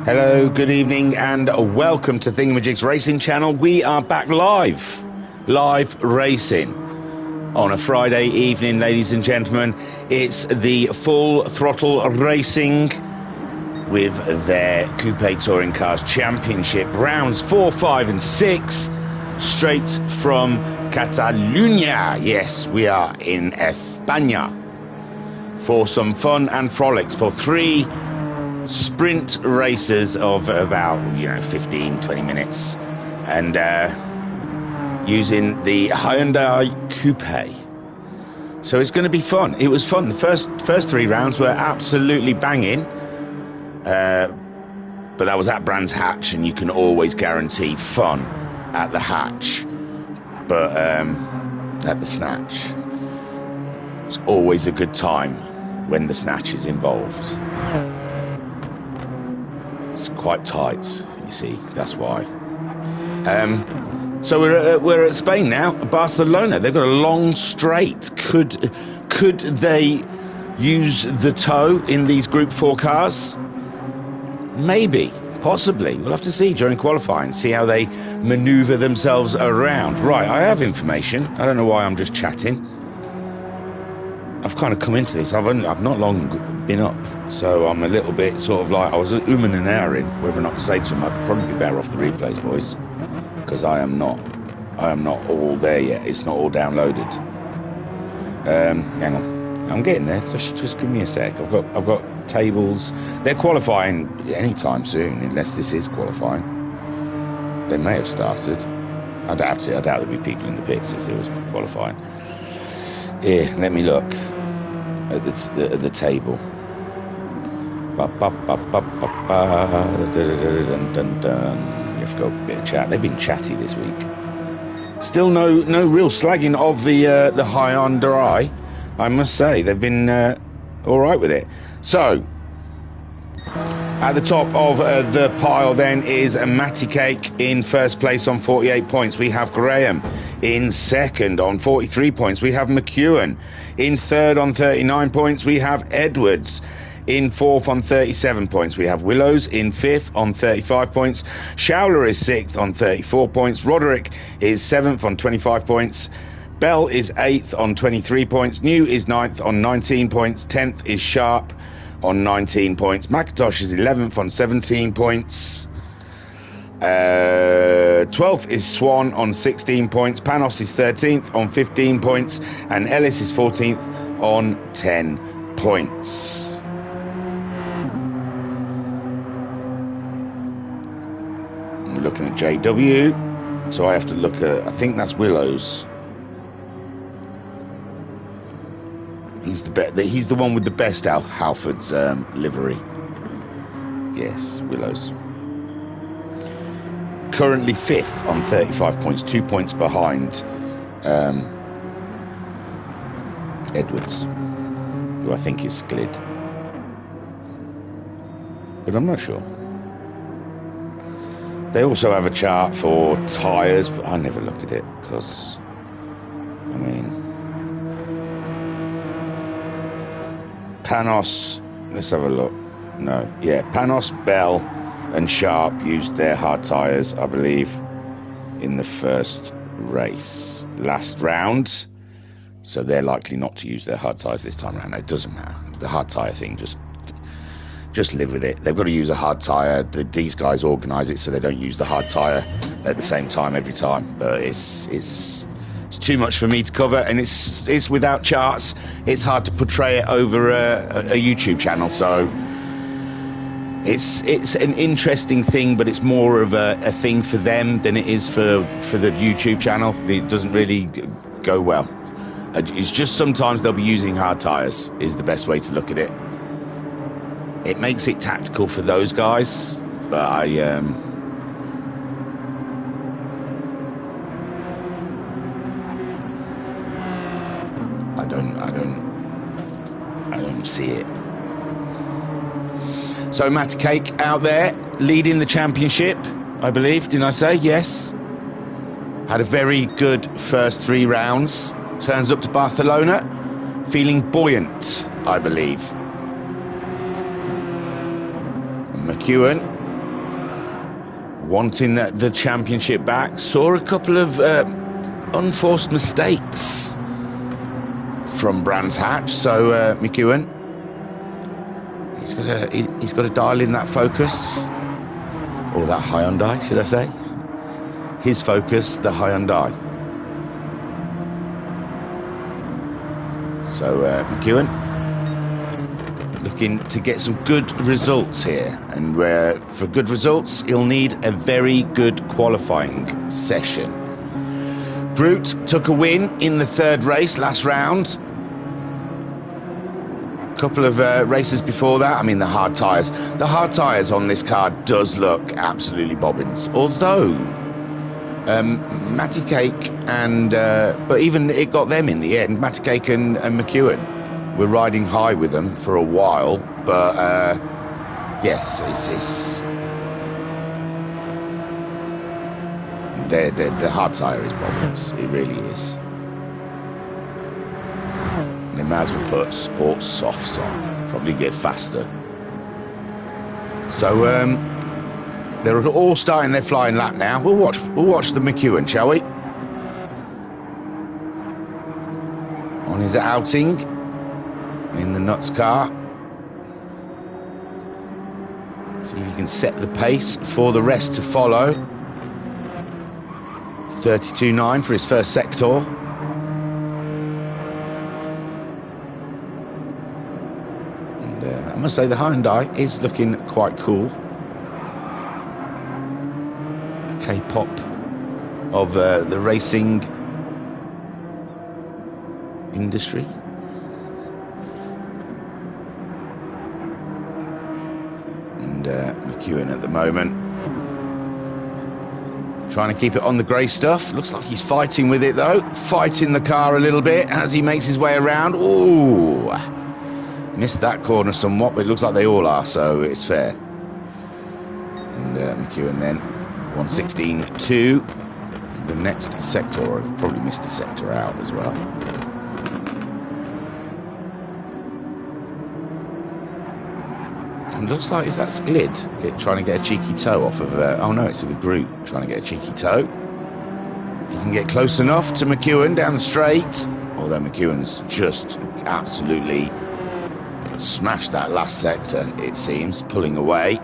Hello, good evening, and welcome to Thingamajig's Racing Channel. We are back live racing on a Friday evening, ladies and gentlemen. It's the Full Throttle Racing with their Coupe Touring Cars Championship rounds 4, 5, and 6, straight from Catalonia. Yes, we are in España for some fun and frolics for 3 sprint races of about 15-20 minutes, and using the Hyundai Coupe. So it's going to be fun. It was fun. The first 3 rounds were absolutely banging, but that was at Brands Hatch, and you can always guarantee fun at the Hatch. But at the Snatch, it's always a good time when the Snatch is involved. It's quite tight, you see, that's why. So we're at Spain now, Barcelona. They've got a long straight. Could they use the toe in these Group 4 cars? Maybe, possibly. We'll have to see during qualifying, see how they manoeuvre themselves around. Right, I have information. I don't know why I'm just chatting. I've kind of come into this. I've not long been up, so I'm a little bit sort of like, I was umming and ahhing whether or not to say to them, I'd probably be better off the replays, boys, because I am not all there yet. It's not all downloaded. Hang on, I'm getting there. Just give me a sec. I've got tables. They're qualifying anytime soon, unless this is qualifying. They may have started. I doubt it. I doubt there'd be people in the pits if there was qualifying. Here, let me look at the table. You have to go a bit of chat. They've been chatty this week. Still no real slagging of the Hyundai, I must say. They've been all right with it. So at the top of the pile then is Matty Cake in first place on 48 points. We have Graham in second on 43 points. We have McEwen in third on 39 points. We have Edwards in fourth on 37 points. We have Willows in fifth on 35 points. Schouler is sixth on 34 points. Roderick is seventh on 25 points. Bell is eighth on 23 points. New is ninth on 19 points. 10th is Sharp on 19 points. McIntosh is 11th on 17 points. 12th is Swan on 16 points. Panos is 13th on 15 points. And Ellis is 14th on 10 points. I'm looking at JW, so I have to look at, I think that's Willows. He's the one with the best Halford's livery. Yes, Willows. Currently 5th on 35 points, 2 points behind Edwards, who I think is Sklid. But I'm not sure. They also have a chart for tyres, but I never look at it because, I mean, Panos, let's have a look. No, yeah, Panos, Bell and Sharp used their hard tyres, I believe, in the first race last round, so they're likely not to use their hard tyres this time around. It doesn't matter. The hard tyre thing, just live with it. They've got to use a hard tyre. These guys organise it so they don't use the hard tyre at the same time every time, but it's too much for me to cover, and it's without charts. It's hard to portray it over a YouTube channel, so it's an interesting thing, but it's more of a thing for them than it is for the YouTube channel. It doesn't really go well. It's just sometimes they'll be using hard tyres is the best way to look at it. It makes it tactical for those guys, but I don't see it. So Matty Cake out there leading the championship, I believe. Didn't I say? Yes. Had a very good first 3 rounds. Turns up to Barcelona feeling buoyant, I believe. McEwen wanting the championship back. Saw a couple of unforced mistakes from Brands Hatch, so McEwen, he's got to dial in that focus, or that Hyundai, should I say? His focus, the Hyundai. So McEwen looking to get some good results here, and for good results he'll need a very good qualifying session. Brute took a win in the third race last round. A couple of races before that, I mean, the hard tyres on this car does look absolutely bobbins, although Matty Cake and but even it got them in the end. Matty Cake and McEwen were riding high with them for a while, but yes, it's the hard tyre is bobbins. It really is. They might as well put sport softs on, probably get faster. So they're all starting their flying lap now. We'll watch the McEwen, shall we? On his outing in the Nuts car. See if he can set the pace for the rest to follow. 32.9 for his first sector. And I must say the Hyundai is looking quite cool. K-pop of the racing industry. And McEwen at the moment trying to keep it on the grey stuff. Looks like he's fighting with it though, fighting the car a little bit as he makes his way around. Ooh, missed that corner somewhat, but it looks like they all are, so it's fair. And McEwen then 116.2. The next sector, I've probably missed a sector out as well. And looks like, is that Sklid trying to get a cheeky toe off of oh no, it's the Groot trying to get a cheeky toe. If you can get close enough to McEwen down the straight, although McEwen's just absolutely smashed that last sector, it seems, pulling away.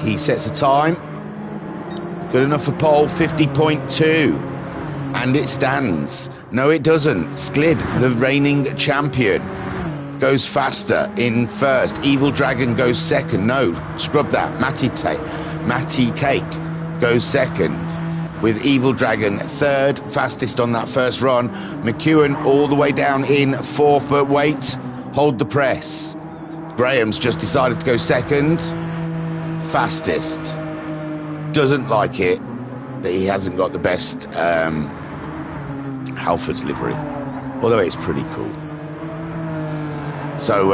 He sets a time, good enough for pole, 50.2, and it stands. No, it doesn't. Sklid, the reigning champion, goes faster in first. Evil Dragon goes second. No, scrub that. Matty Cake goes second, with Evil Dragon third, fastest on that first run. McEwen all the way down in fourth, but wait, hold the press. Graham's just decided to go second. Fastest. Doesn't like it that he hasn't got the best Halfords livery, although it's pretty cool. So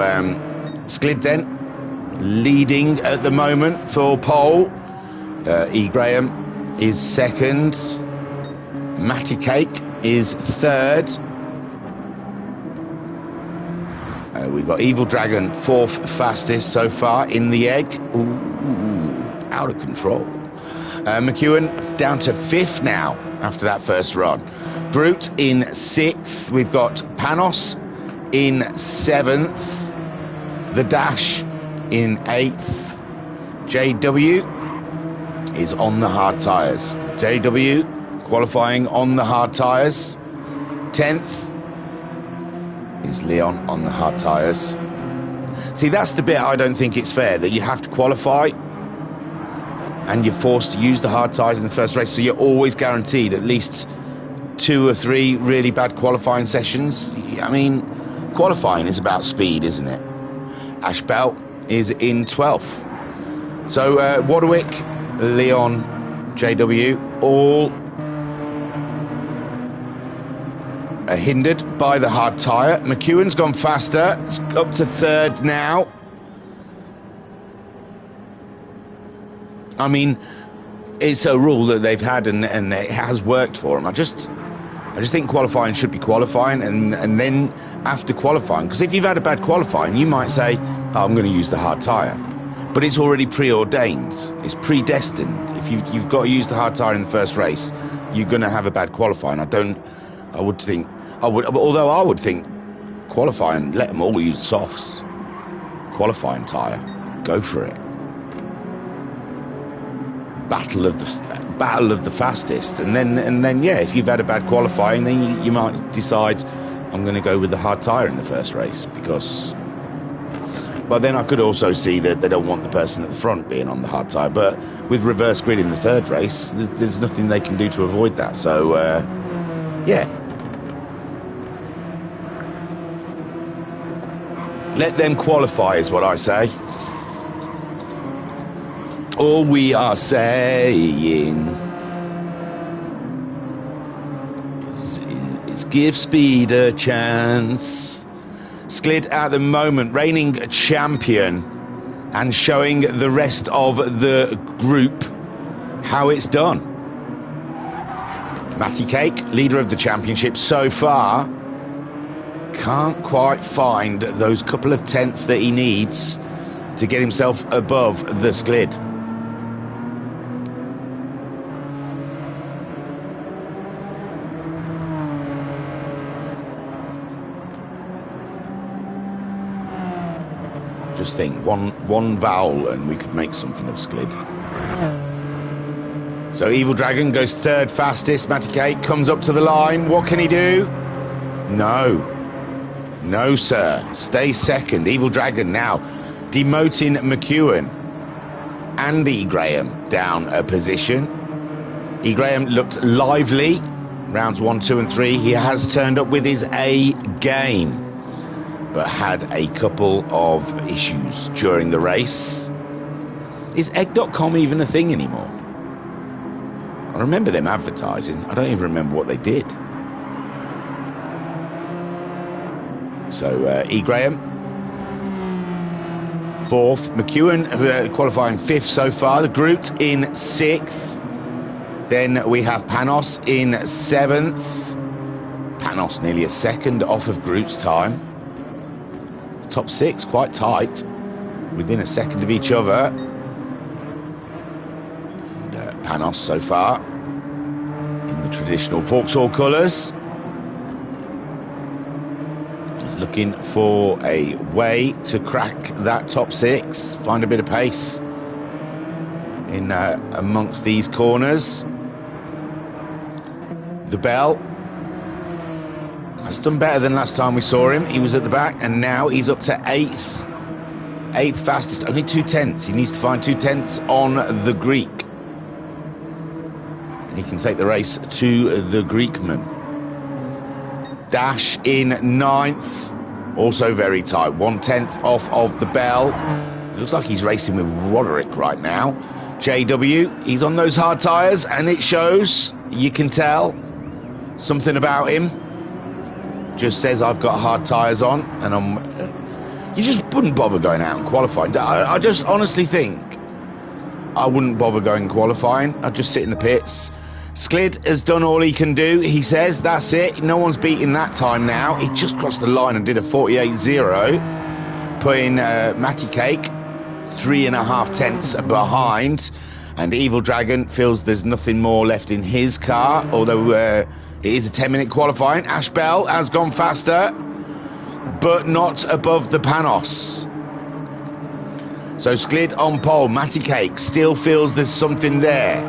Sklid then leading at the moment for pole. E. Graham is second. Matty Cake is third. We've got Evil Dragon fourth fastest so far in the egg. Ooh, out of control. McEwen down to fifth now after that first run. Brute in sixth. We've got Panos in seventh. The Dash in eighth. JW is on the hard tyres. JW qualifying on the hard tyres. 10th is Leon on the hard tyres. See, that's the bit I don't think it's fair, that you have to qualify and you're forced to use the hard tyres in the first race, so you're always guaranteed at least 2 or 3 really bad qualifying sessions. I mean, qualifying is about speed, isn't it? Ash Bell is in 12th. So Warwick, Leon, JW, all are hindered by the hard tyre. McEwen's gone faster. It's up to third now. I mean, it's a rule that they've had and it has worked for them. I just think qualifying should be qualifying, and then after qualifying, because if you've had a bad qualifying, you might say, oh, I'm going to use the hard tyre. but it's already preordained. It's predestined. If you've got to use the hard tyre in the first race, you're going to have a bad qualifying. I would think qualifying, let them all use softs. Qualifying tyre, go for it. Battle of the fastest, and then yeah, if you've had a bad qualifying, then you might decide I'm going to go with the hard tyre in the first race, because. But then I could also see that they don't want the person at the front being on the hard tyre. But with reverse grid in the third race, there's nothing they can do to avoid that. So yeah, let them qualify is what I say. All we are saying is give speed a chance. Sklid at the moment, reigning champion, and showing the rest of the group how it's done. Matty Cake, leader of the championship so far, can't quite find those couple of tenths that he needs to get himself above the Sklid. Just think, one vowel and we could make something of Sklid. So Evil Dragon goes third fastest. Matty Cake comes up to the line. What can he do? No sir, stay second. Evil Dragon now demoting McEwen and E. Graham down a position. E. Graham looked lively rounds 1, 2 and 3. He has turned up with his A game, but had a couple of issues during the race. Is egg.com even a thing anymore? I remember them advertising. I don't even remember what they did. So E. Graham, fourth. McEwen qualifying fifth so far. The Groot in sixth. Then we have Panos in seventh. Panos nearly a second off of Groot's time. Top six quite tight, within a second of each other. And, Panos so far in the traditional Vauxhall colours. He's looking for a way to crack that top six, find a bit of pace in amongst these corners. The Bell has done better than last time we saw him. He was at the back, and now he's up to eighth fastest. Only 2 tenths. He needs to find 2 tenths on the Greek, and he can take the race to the Greekman. Dash in ninth, also very tight, 1 tenth off of the Bell. It looks like he's racing with Roderick right now. JW, he's on those hard tyres, and it shows. You can tell something about him. Just says I've got hard tyres on, and you just wouldn't bother going out and qualifying. I just honestly think I wouldn't bother going qualifying. I'd just sit in the pits. Sklid has done all he can do, he says. That's it. No one's beating that time now. He just crossed the line and did a 48.0, putting Matty Cake 3.5 tenths behind. And Evil Dragon feels there's nothing more left in his car, although it is a 10-minute qualifying. Ash Bell has gone faster, but not above the Panos. So Sklid on pole. Matty Cake still feels there's something there.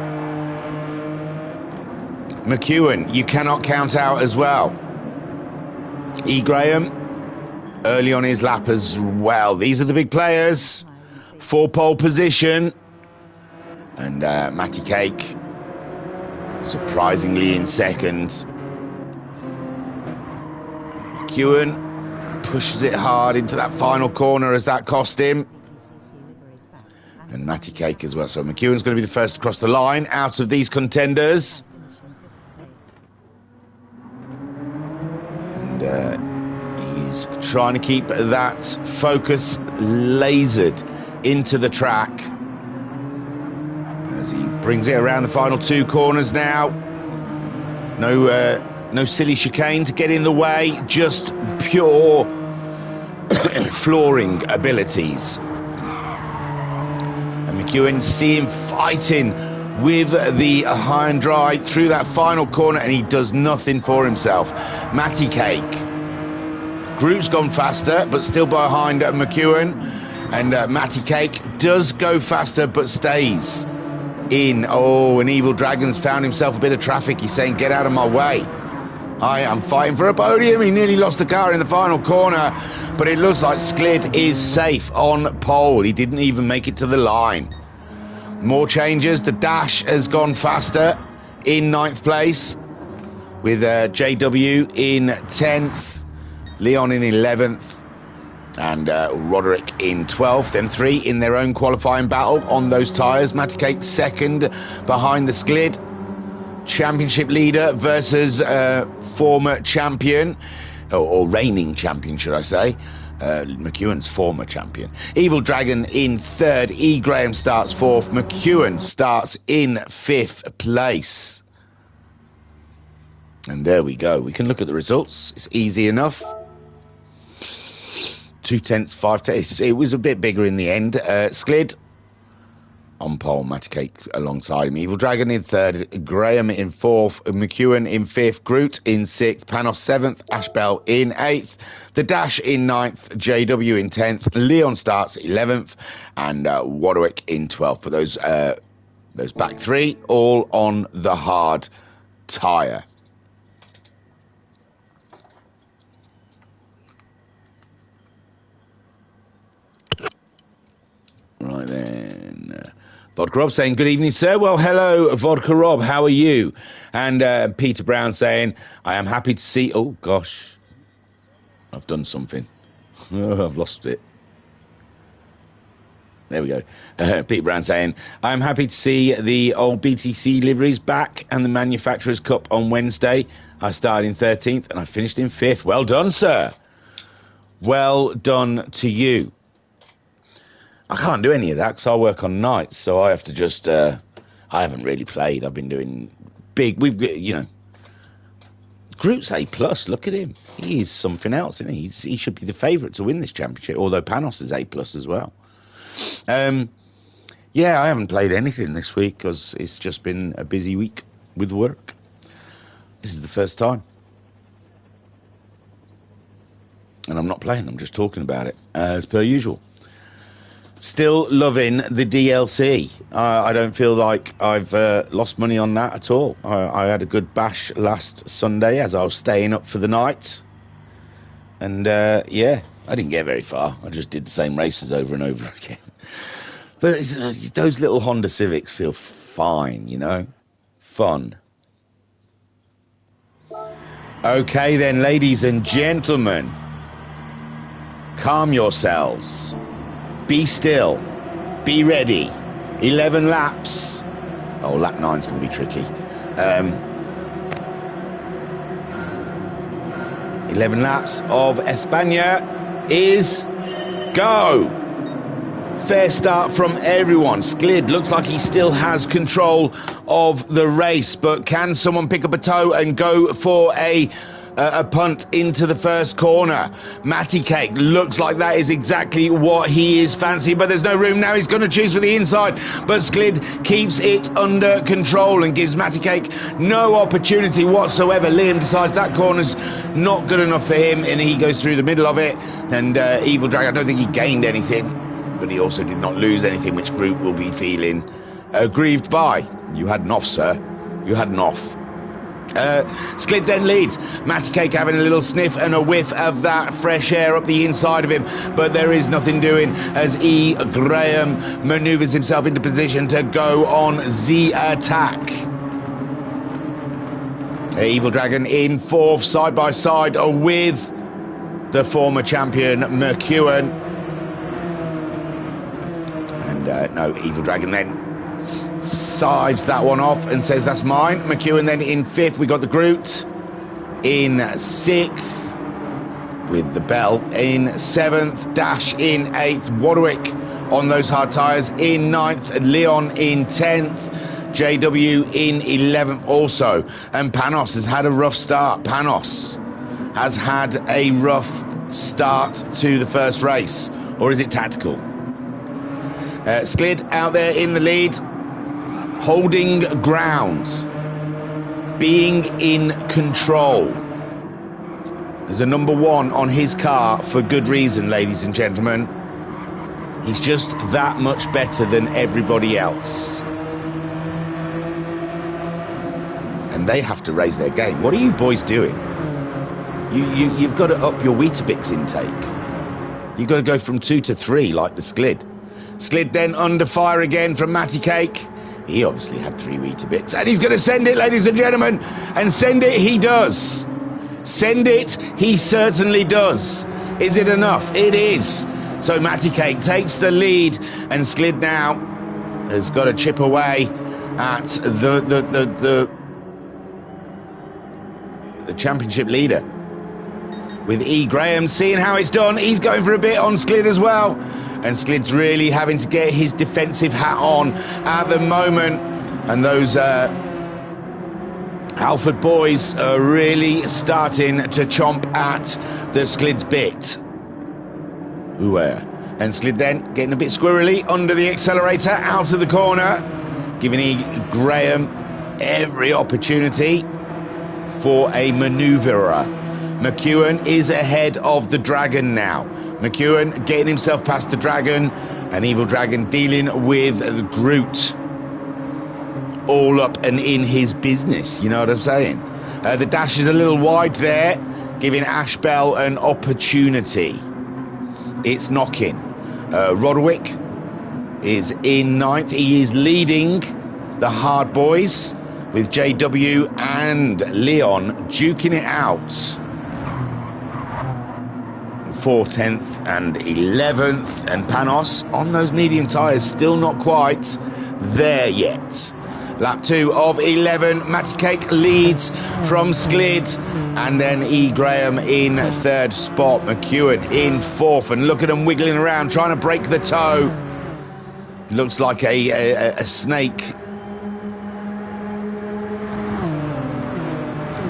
McEwen, you cannot count out as well. E. Graham, early on his lap as well. These are the big players for pole position. And Matty Cake, surprisingly in second. McEwen pushes it hard into that final corner as that cost him. And Matty Cake as well. So McEwen's going to be the first to cross the line out of these contenders. And he's trying to keep that focus lasered into the track as he brings it around the final 2 corners now. No silly chicane to get in the way, just pure flooring abilities. McEwen, see him fighting with the high and dry through that final corner, and he does nothing for himself. Matty Cake. Group's gone faster, but still behind McEwen. And Matty Cake does go faster, but stays in. Oh, and Evil Dragon's found himself a bit of traffic. He's saying, get out of my way. I am fighting for a podium. He nearly lost the car in the final corner, but it looks like Sklid is safe on pole. He didn't even make it to the line. More changes. The Dash has gone faster in 9th place, with JW in 10th, Leon in 11th, and Roderick in 12th. Them three in their own qualifying battle on those tyres. Matty Cake second behind the Sklid. Championship leader versus former champion, or reigning champion, should I say. McEwen's former champion. Evil Dragon in 3rd. E. Graham starts 4th. McEwen starts in 5th place. And there we go. We can look at the results. It's easy enough. 2/10, 5/10. It was a bit bigger in the end. Sklid on pole, Matty Cake alongside him. Evil Dragon in 3rd, Graham in 4th, McEwen in 5th, Groot in 6th, Panos 7th, Ashbell in 8th, The Dash in 9th, JW in 10th, Leon starts 11th, and Warwick in 12th. But those back three all on the hard tyre. Right then, Vodka Rob saying, good evening, sir. Well, hello, Vodka Rob, how are you? And Peter Brown saying, I am happy to see... Oh, gosh. I've done something. Oh, I've lost it. There we go. Peter Brown saying, I'm happy to see the old BTC liveries back and the Manufacturers' Cup on Wednesday. I started in 13th and I finished in 5th. Well done, sir. Well done to you. I can't do any of that because I work on nights, so I have to just... I haven't really played. I've been doing big... We've got, you know... Group's A+, look at him. He is something else, isn't he? He should be the favourite to win this championship, although Panos is A+ as well. Yeah, I haven't played anything this week because it's just been a busy week with work. This is the first time. And I'm not playing, I'm just talking about it, as per usual. Still loving the DLC. I don't feel like I've lost money on that at all. I had a good bash last Sunday as I was staying up for the night. And yeah, I didn't get very far. I just did the same races over and over again. But those little Honda Civics feel fine, you know? Fun. Okay then, ladies and gentlemen. Calm yourselves. Be still. Be ready. 11 laps. Oh, lap 9's going to be tricky. 11 laps of España is go. Fair start from everyone. Sklid looks like he still has control of the race, but can someone pick up a toe and go for a punt into the first corner? Matty Cake looks like that is exactly what he is fancying, but there's no room now. He's going to choose for the inside, but Sklid keeps it under control and gives Matty Cake no opportunity whatsoever. Liam decides that corner's not good enough for him, and he goes through the middle of it. And Evil Dragon, I don't think he gained anything, but he also did not lose anything, which Group will be feeling aggrieved by. You had an off, sir. You had an off. Sklid then leads. Matty Cake having a little sniff and a whiff of that fresh air up the inside of him, but there is nothing doing as E. Graham manoeuvres himself into position to go on the attack. Evil Dragon in 4th, side by side with the former champion McEwen. And no, Evil Dragon then sides that one off and says that's mine. McEwen then in 5th. We got the Groot in 6th with the Bell in 7th. Dash in 8th. Warwick on those hard tyres in 9th. Leon in 10th. JW in 11th also. And Panos has had a rough start. Panos has had a rough start to the first race. Or is it tactical? Sklid out there in the lead, holding ground, being in control. There's a number 1 on his car for good reason, ladies and gentlemen. He's just that much better than everybody else. And they have to raise their game. What are you boys doing? You've got to up your Weetabix intake. You've got to go from 2 to 3 like the Sklid. Sklid then under fire again from Matty Cake. He obviously had 3 Weetabix. And he's going to send it, ladies and gentlemen. And send it he does. Send it he certainly does. Is it enough? It is. So Matty Cake takes the lead, and Sklid now has got to chip away at the championship leader. With E. Graham seeing how it's done, he's going for a bit on Sklid as well. And Sklid's really having to get his defensive hat on at the moment. And those Alford boys are really starting to chomp at the Sklid's bit. Ooh, and Sklid then getting a bit squirrely under the accelerator, out of the corner, giving E. Graham every opportunity for a manoeuvrer. McEwen is ahead of the Dragon now. McEwen getting himself past the Dragon, and Evil Dragon dealing with the Groot. All up and in his business, you know what I'm saying? The dash is a little wide there, giving Ash Bell an opportunity. It's knocking. Roderick is in 9th. He is leading the Hard Boys, with JW and Leon duking it out. 4th, 10th and 11th, and Panos on those medium tyres, still not quite there yet. Lap 2 of 11, Matty Cake leads from Sklid, and then E. Graham in 3rd spot, McEwen in 4th, and look at them wiggling around, trying to break the toe. Looks like a snake.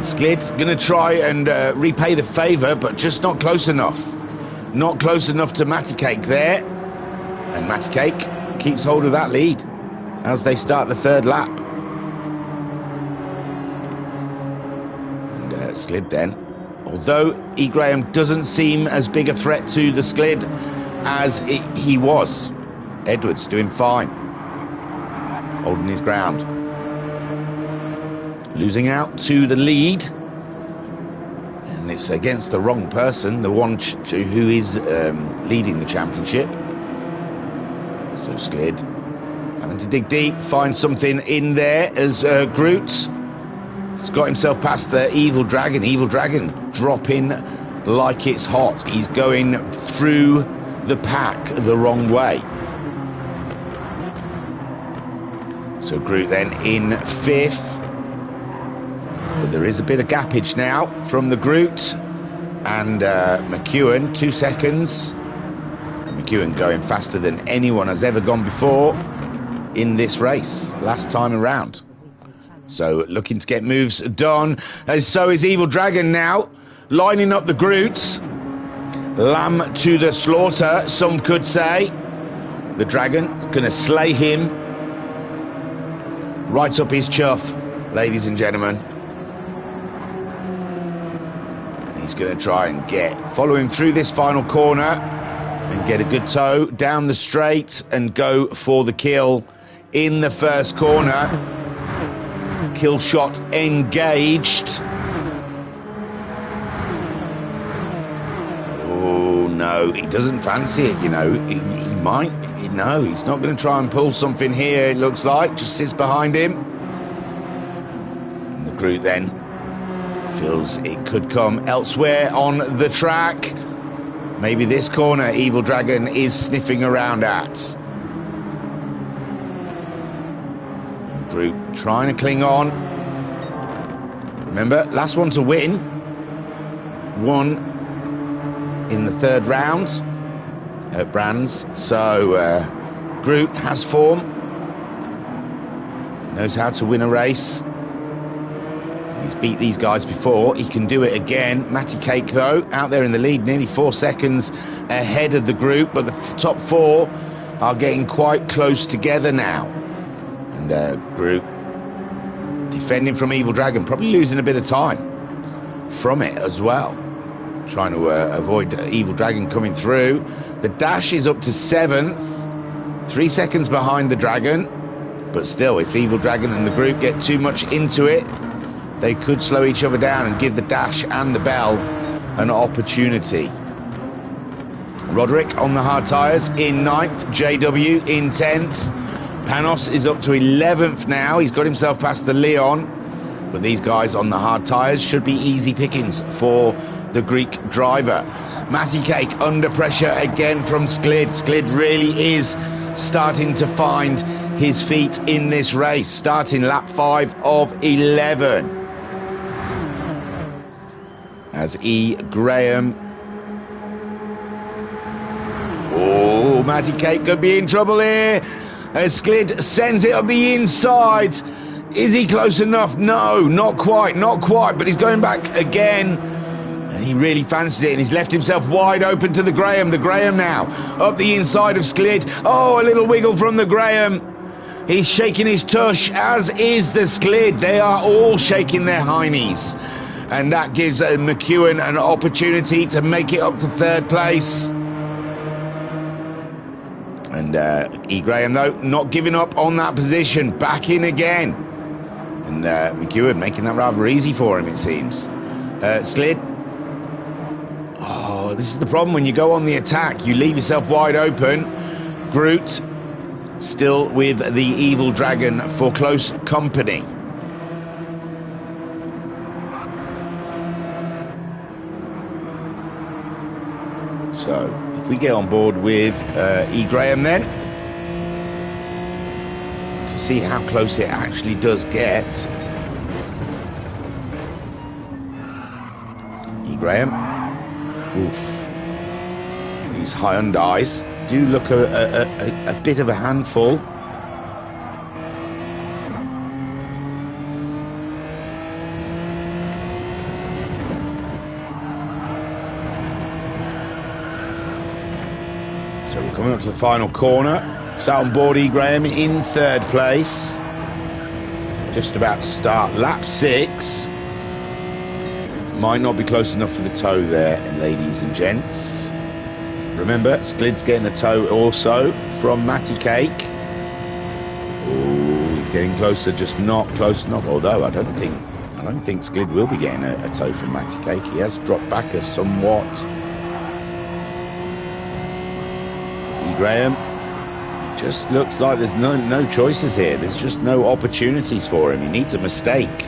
Sklid's going to try and repay the favour, but just not close enough. Not close enough to Matty Cake there. And Matty Cake keeps hold of that lead as they start the 3rd lap. And Sklid then, although E. Graham doesn't seem as big a threat to the Sklid as he was. Edwards doing fine, holding his ground. Losing out to the lead, and it's against the wrong person, the one who is leading the championship. So Sklid having to dig deep, find something in there as Groot has got himself past the Evil Dragon. Evil Dragon dropping like it's hot. He's going through the pack the wrong way. So Groot then in 5th. But there is a bit of gappage now from the Groot and McEwen, 2 seconds. And McEwen going faster than anyone has ever gone before in this race, last time around. So looking to get moves done. So is Evil Dragon now, lining up the Groot. Lamb to the slaughter, some could say. The Dragon going to slay him. Right up his chuff, ladies and gentlemen. He's going to try and follow him through this final corner and get a good toe down the straight and go for the kill in the first corner. Kill shot engaged. Oh no, he doesn't fancy it, you know. He might, no, he's not going to try and pull something here, it looks like. Just sits behind him. And the Groot then feels it could come elsewhere on the track. Maybe this corner Evil Dragon is sniffing around at. And Groot trying to cling on. Remember, last one to win. Won in the 3rd round at Brands. So Groot has form. Knows how to win a race. He's beat these guys before. He can do it again. Matty Cake, though, out there in the lead, nearly 4 seconds ahead of the group. But the top 4 are getting quite close together now. And Group defending from Evil Dragon, probably losing a bit of time from it as well. Trying to avoid Evil Dragon coming through. The dash is up to 7th, 3 seconds behind the Dragon. But still, if Evil Dragon and the Group get too much into it, they could slow each other down and give the dash and the bell an opportunity. Roderick on the hard tyres in 9th, JW in 10th. Panos is up to 11th now. He's got himself past the Leon. But these guys on the hard tyres should be easy pickings for the Greek driver. Matty Cake under pressure again from Sklid. Sklid really is starting to find his feet in this race, starting lap 5 of 11. As E. Graham. Oh, Matty Cake could be in trouble here. As Sklid sends it up the inside. Is he close enough? No, not quite, but he's going back again. And he really fancies it, and he's left himself wide open to the Graham. The Graham now up the inside of Sklid. Oh, a little wiggle from the Graham. He's shaking his tush, as is the Sklid. They are all shaking their heinies. And that gives McEwen an opportunity to make it up to 3rd place. And E. Graham, though, not giving up on that position. Back in again. And McEwen making that rather easy for him, it seems. Sklid. Oh, this is the problem when you go on the attack. You leave yourself wide open. Groot still with the Evil Dragon for close company. So, if we get on board with E. Graham then, to see how close it actually does get. E. Graham. Oof. These Hyundais do look a bit of a handful. So we're coming up to the final corner. Sat on board E. Graham in 3rd place. Just about to start lap 6. Might not be close enough for the tow there, ladies and gents. Remember, Sklid's getting a tow also from Matty Cake. Oh, he's getting closer, just not close enough. Although I don't think Sklid will be getting a tow from Matty Cake. He has dropped back a somewhat. E. Graham. Just looks like there's no choices here. There's just no opportunities for him. He needs a mistake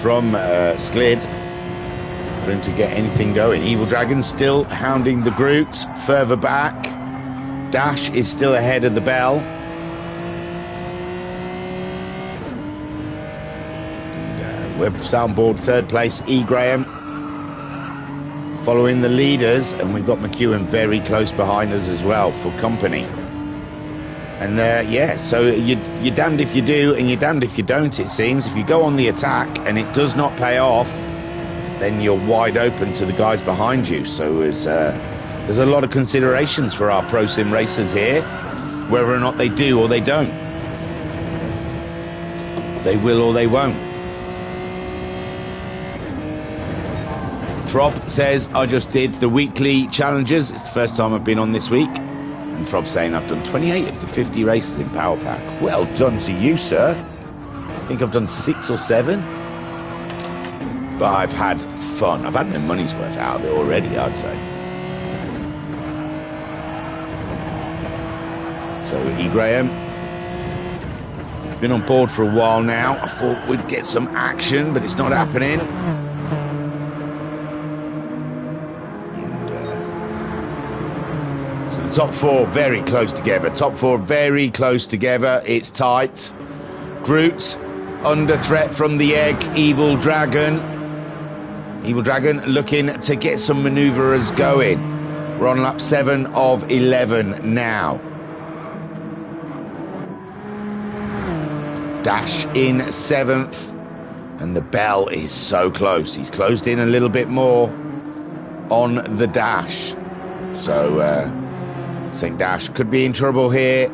from Sklid for him to get anything going. Evil Dragon still hounding the Groots further back. Dash is still ahead of the Bell. And, we're on board 3rd place, E. Graham following the leaders, and we've got McEwen very close behind us as well for company. And yeah, so you're damned if you do and you're damned if you don't, it seems. If you go on the attack and it does not pay off, then you're wide open to the guys behind you. So there's a lot of considerations for our Pro Sim racers here, whether or not they do or they don't. They will or they won't. Throb says, I just did the weekly challenges. It's the first time I've been on this week. And Throb saying, I've done 28 of the 50 races in Power Pack. Well done to you, sir. I think I've done 6 or 7. But I've had fun. I've had my money's worth out of it already, I'd say. So, E. Graham, been on board for a while now. I thought we'd get some action, but it's not happening. And, so the top 4 very close together. Top 4 very close together. It's tight. Groot under threat from the egg. Evil Dragon. Evil Dragon looking to get some manoeuvrers going. We're on lap 7 of 11 now. Dash in 7th. And the Bell is so close. He's closed in a little bit more on the Dash. So St. Dash could be in trouble here,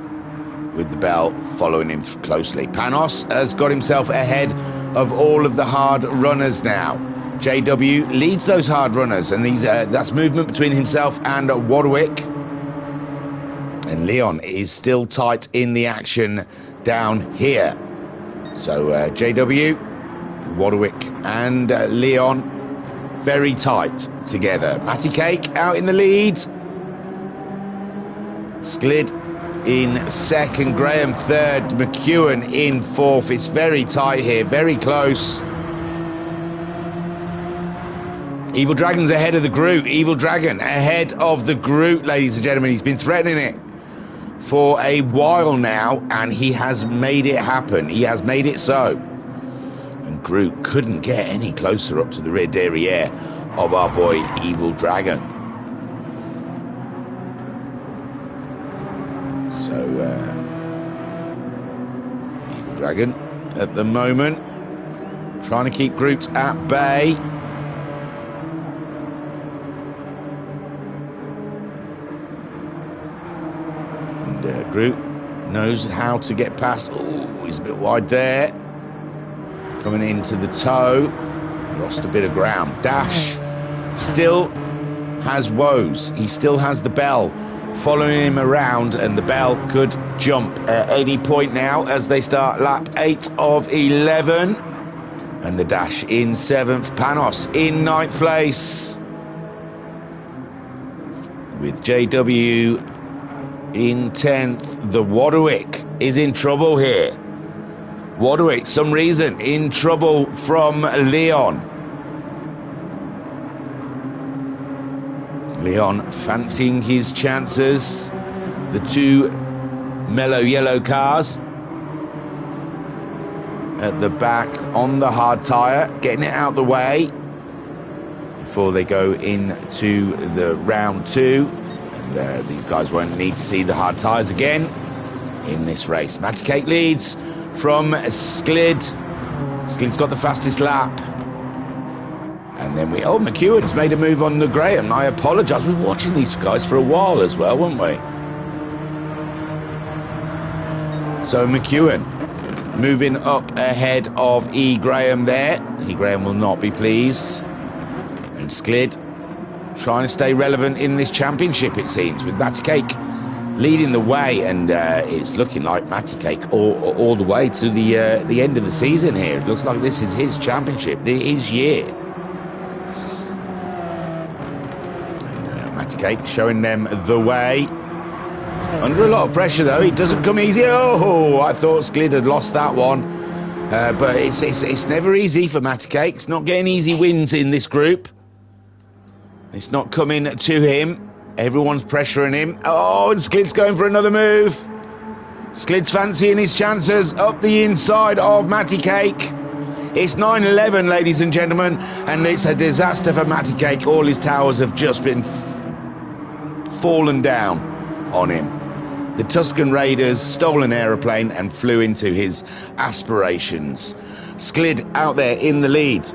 with the bell following him closely. Panos has got himself ahead of all of the hard runners now. JW leads those hard runners, and that's movement between himself and Warwick. And Leon is still tight in the action down here. So JW, Warwick and Leon very tight together. Matty Cake out in the lead. Sklid in second, Graham third, McEwen in fourth. It's very tight here, very close. Evil Dragon's ahead of the group. Evil Dragon ahead of the group, ladies and gentlemen. He's been threatening it for a while now, and he has made it happen. He has made it so. And Groot couldn't get any closer up to the rear derriere of our boy Evil Dragon. So Evil Dragon at the moment trying to keep Groot at bay. And Groot knows how to get past. Oh, he's a bit wide there. Coming into the toe. Lost a bit of ground. Dash still has woes. He still has the bell following him around, and the bell could jump at any point now as they start lap 8 of 11. And the Dash in 7th, Panos in 9th place, with JW in 10th. The Warwick is in trouble here. Warwick, some reason, in trouble from Leon. Leon fancying his chances. The two mellow yellow cars at the back on the hard tyre, getting it out the way before they go into the round 2. And, these guys won't need to see the hard tyres again in this race. Matty Cake leads from Sklid. Sklid's got the fastest lap. And then McEwen's made a move on the Graham. I apologise. We've been watching these guys for a while as well, weren't we? So McEwen moving up ahead of E. Graham there. E. Graham will not be pleased. And Sklid trying to stay relevant in this championship, it seems, with Matty Cake leading the way. And it's looking like Matty Cake all the way to the end of the season here. It looks like this is his championship, his year. Matty Cake showing them the way. Under a lot of pressure though, it doesn't come easy. Oh, I thought Sklid had lost that one. But it's never easy for Matty Cake. It's not getting easy wins in this group. It's not coming to him. Everyone's pressuring him. Oh, and Sklid's going for another move. Sklid's fancying his chances up the inside of Matty Cake. It's 9-11, ladies and gentlemen, and it's a disaster for Matty Cake. All his towers have just been fallen down on him. The Tuscan Raiders stole an aeroplane and flew into his aspirations. Sklid out there in the lead.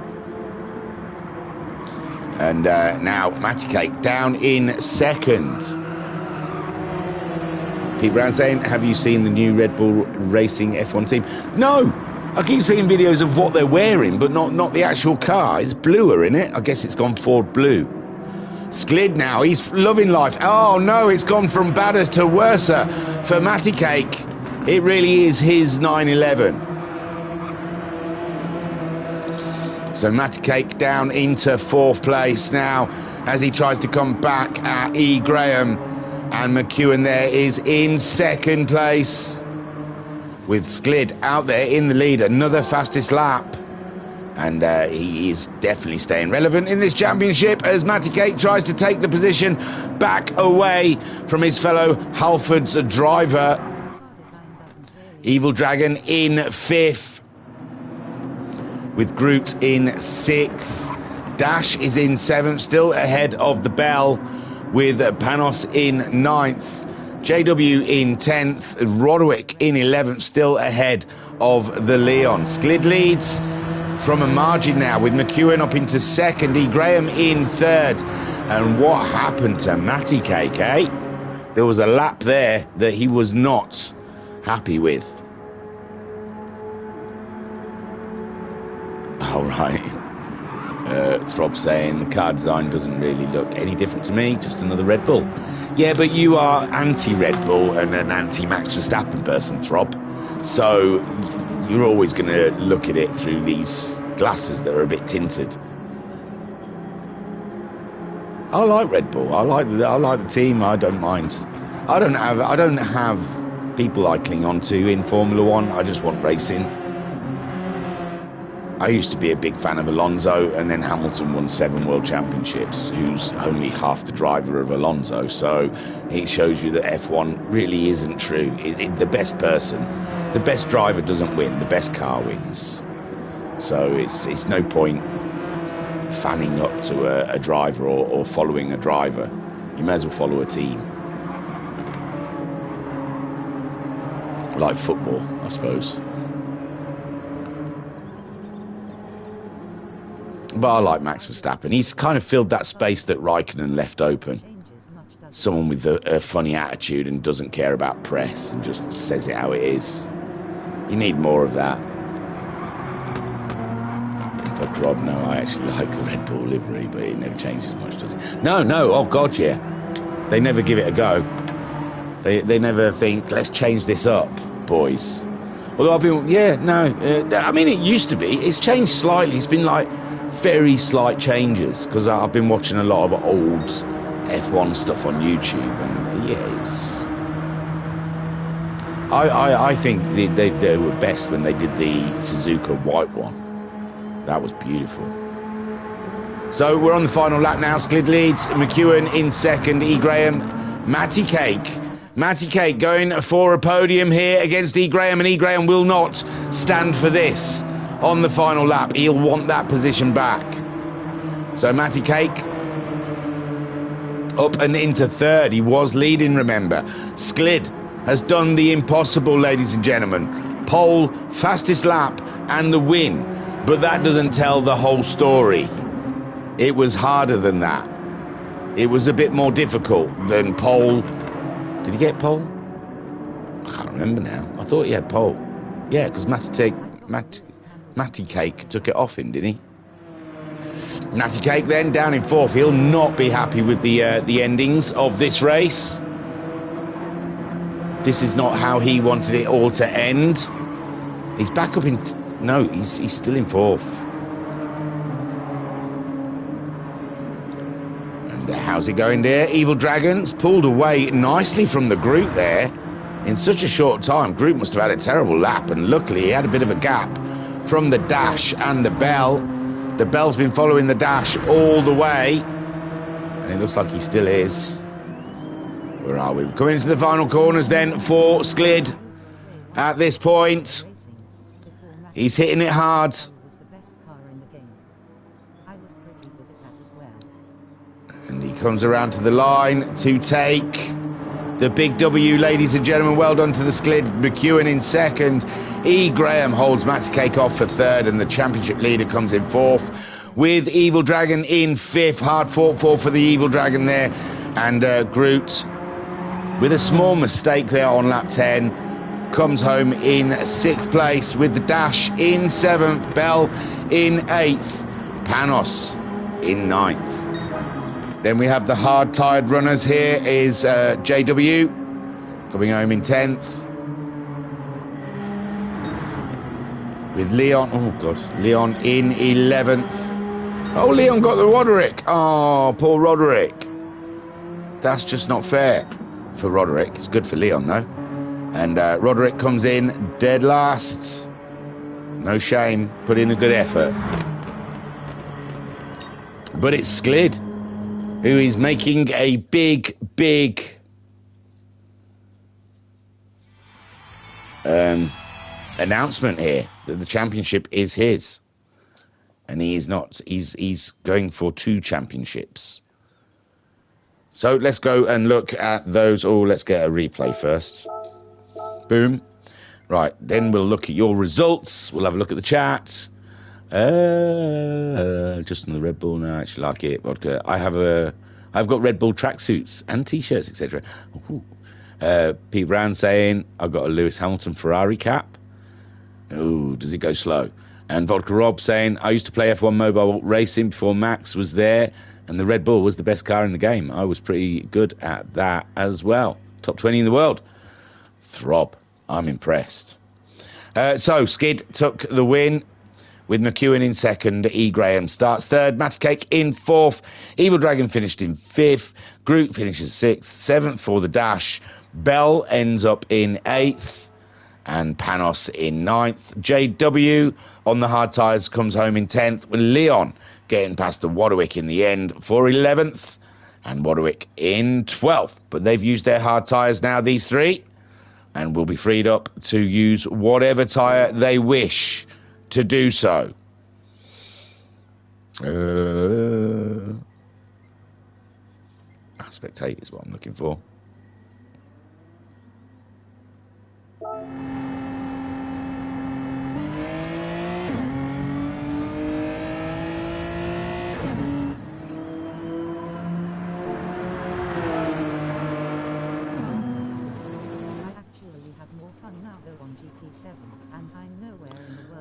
And now Matty Cake down in second. Pete Brown saying, have you seen the new Red Bull Racing F1 team? No, I keep seeing videos of what they're wearing, but not the actual car. It's bluer in it. I guess it's gone Ford blue. Sklid now, he's loving life. Oh no, it's gone from badder to worser for Matty Cake. It really is his 9-11. So Matty Cake down into 4th place now as he tries to come back at E. Graham. And McEwen there is in 2nd place, with Sklid out there in the lead. Another fastest lap. And he is definitely staying relevant in this championship as Matty Cake tries to take the position back away from his fellow Halford's driver. Evil Dragon in 5th, with Groot in 6th. Dash is in 7th, still ahead of the bell, with Panos in 9th. JW in 10th, Roderick in 11th, still ahead of the Leon. Sklid leads from a margin now, with McEwen up into 2nd, E. Graham in 3rd. And what happened to Matty Cake, eh? There was a lap there that he was not happy with. All right. Throb saying the car design doesn't really look any different to me, just another Red Bull. Yeah, but you are anti-Red Bull and an anti-Max Verstappen person, Throb. So you're always going to look at it through these glasses that are a bit tinted. I like Red Bull. I like the team. I don't mind. I don't have people I cling on to in Formula One. I just want racing. I used to be a big fan of Alonso, and then Hamilton won 7 world championships, who's only half the driver of Alonso. So it shows you that F1 really isn't true. The best person, the best driver doesn't win, the best car wins. So it's no point fanning up to a driver or following a driver. You may as well follow a team. Like football, I suppose. But I like Max Verstappen. He's kind of filled that space that Raikkonen left open. Someone with a funny attitude and doesn't care about press and just says it how it is. You need more of that. But Rob, no, I actually like the Red Bull livery, but it never changes much, does it? No, oh God, yeah. They never give it a go. They never think, let's change this up, boys. Although I've been, I mean, it used to be. It's changed slightly. It's been like very slight changes, because I've been watching a lot of old F1 stuff on YouTube, and yeah, it's... I think they were best when they did the Suzuka white one. That was beautiful. So we're on the final lap now. Skid leads, McEwen in second, E. Graham, Matty Cake going for a podium here against E. Graham, and E. Graham will not stand for this on the final lap. He'll want that position back. So Matty Cake up and into third. He was leading, remember. Sklid has done the impossible, ladies and gentlemen. Pole, fastest lap, and the win. But that doesn't tell the whole story. It was harder than that. It was a bit more difficult than pole. Did he get pole? I can't remember now. I thought he had pole. Yeah, because Matty Cake took it off him, didn't he? Matty Cake then down in fourth. He'll not be happy with the endings of this race. This is not how he wanted it all to end. He's back up in... No, he's still in fourth. And how's it going there? Evil Dragons pulled away nicely from the group there in such a short time. Group must have had a terrible lap, and luckily he had a bit of a gap from the dash and the bell. The bell's been following the dash all the way, and it looks like he still is. Where are we? We're coming into the final corners then for Sklid at this point. He's hitting it hard. And he comes around to the line to take the big W, ladies and gentlemen. Well done to the Sklid. McEwen in second. E. Graham holds Matty Cake off for third, and the championship leader comes in fourth, with Evil Dragon in fifth. Hard fought for the Evil Dragon there. And Groot, with a small mistake there on lap 10, comes home in sixth place, with the dash in seventh, Bell in eighth, Panos in ninth. Then we have the hard-tired runners. Here is JW coming home in 10th. With Leon, oh God, Leon in 11th. Oh, Leon got the Roderick. Oh, poor Roderick. That's just not fair for Roderick. It's good for Leon, though. And Roderick comes in dead last. No shame, put in a good effort. But it's Sklid who is making a big announcement here that the championship is his, and he's going for 2 championships. So let's go and look at those. Oh, let's get a replay first. Boom. Right, then we'll look at your results. We'll have a look at the chat. Just on the Red Bull now, I actually like it. Vodka. I I've got Red Bull tracksuits and T-shirts, etc. Pete Brown saying, I've got a Lewis Hamilton Ferrari cap. Oh, does it go slow? And Vodka Rob saying, I used to play F1 mobile racing before Max was there, and the Red Bull was the best car in the game. I was pretty good at that as well. Top 20 in the world. Throb. I'm impressed. So, Skid took the win with McEwen in second. E. Graham starts third. Matty Cake in fourth. Evil Dragon finished in fifth. Groot finishes sixth. Seventh for the Dash. Bell ends up in eighth. And Panos in ninth. JW on the hard tyres comes home in 10th, with Leon getting past the Wadwick in the end for 11th, and Wadwick in 12th. But they've used their hard tyres now, these three, and will be freed up to use whatever tyre they wish to do so. Spectate is what I'm looking for.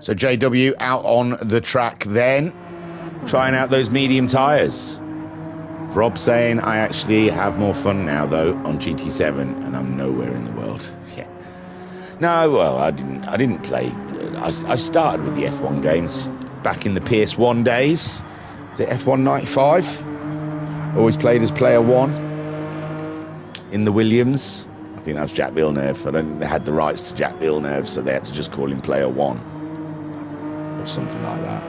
So JW out on the track then, trying out those medium tyres. Rob saying, I actually have more fun now though on GT7, and I'm nowhere in the world. Yeah. No, well, I didn't play. I started with the F1 games back in the PS1 days. Was it F1 95? Always played as player one in the Williams. I think that was Jack Villeneuve. I don't think they had the rights to Jack Villeneuve, so they had to just call him player one. Or something like that.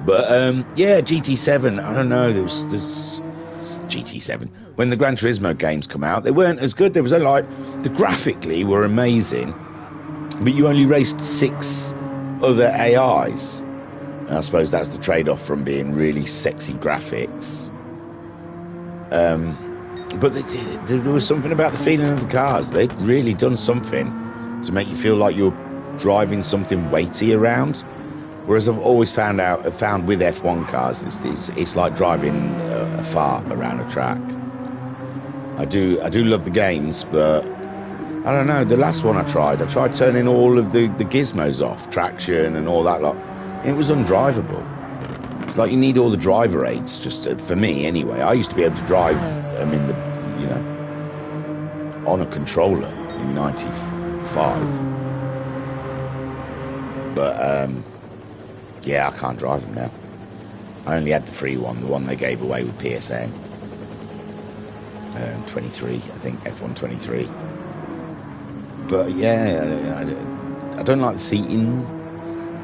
But yeah, GT7, I don't know, there's GT7. When the Gran Turismo games come out, they weren't as good. There was only the graphically were amazing, but you only raced 6 other AIs. And I suppose that's the trade-off from being really sexy graphics. But there was something about the feeling of the cars. They'd really done something to make you feel like you're driving something weighty around. Whereas I've always found with F1 cars, it's like driving a fart around a track. I do love the games, but I don't know. The last one I tried turning all of the gizmos off, traction and all that lot. It was undrivable. It's like you need all the driver aids, just for me anyway. I used to be able to drive them in the, on a controller in '95. But yeah, I can't drive them now. I only had the free one, the one they gave away with PSN. 23, I think, F1 23. But yeah, I don't like the seating.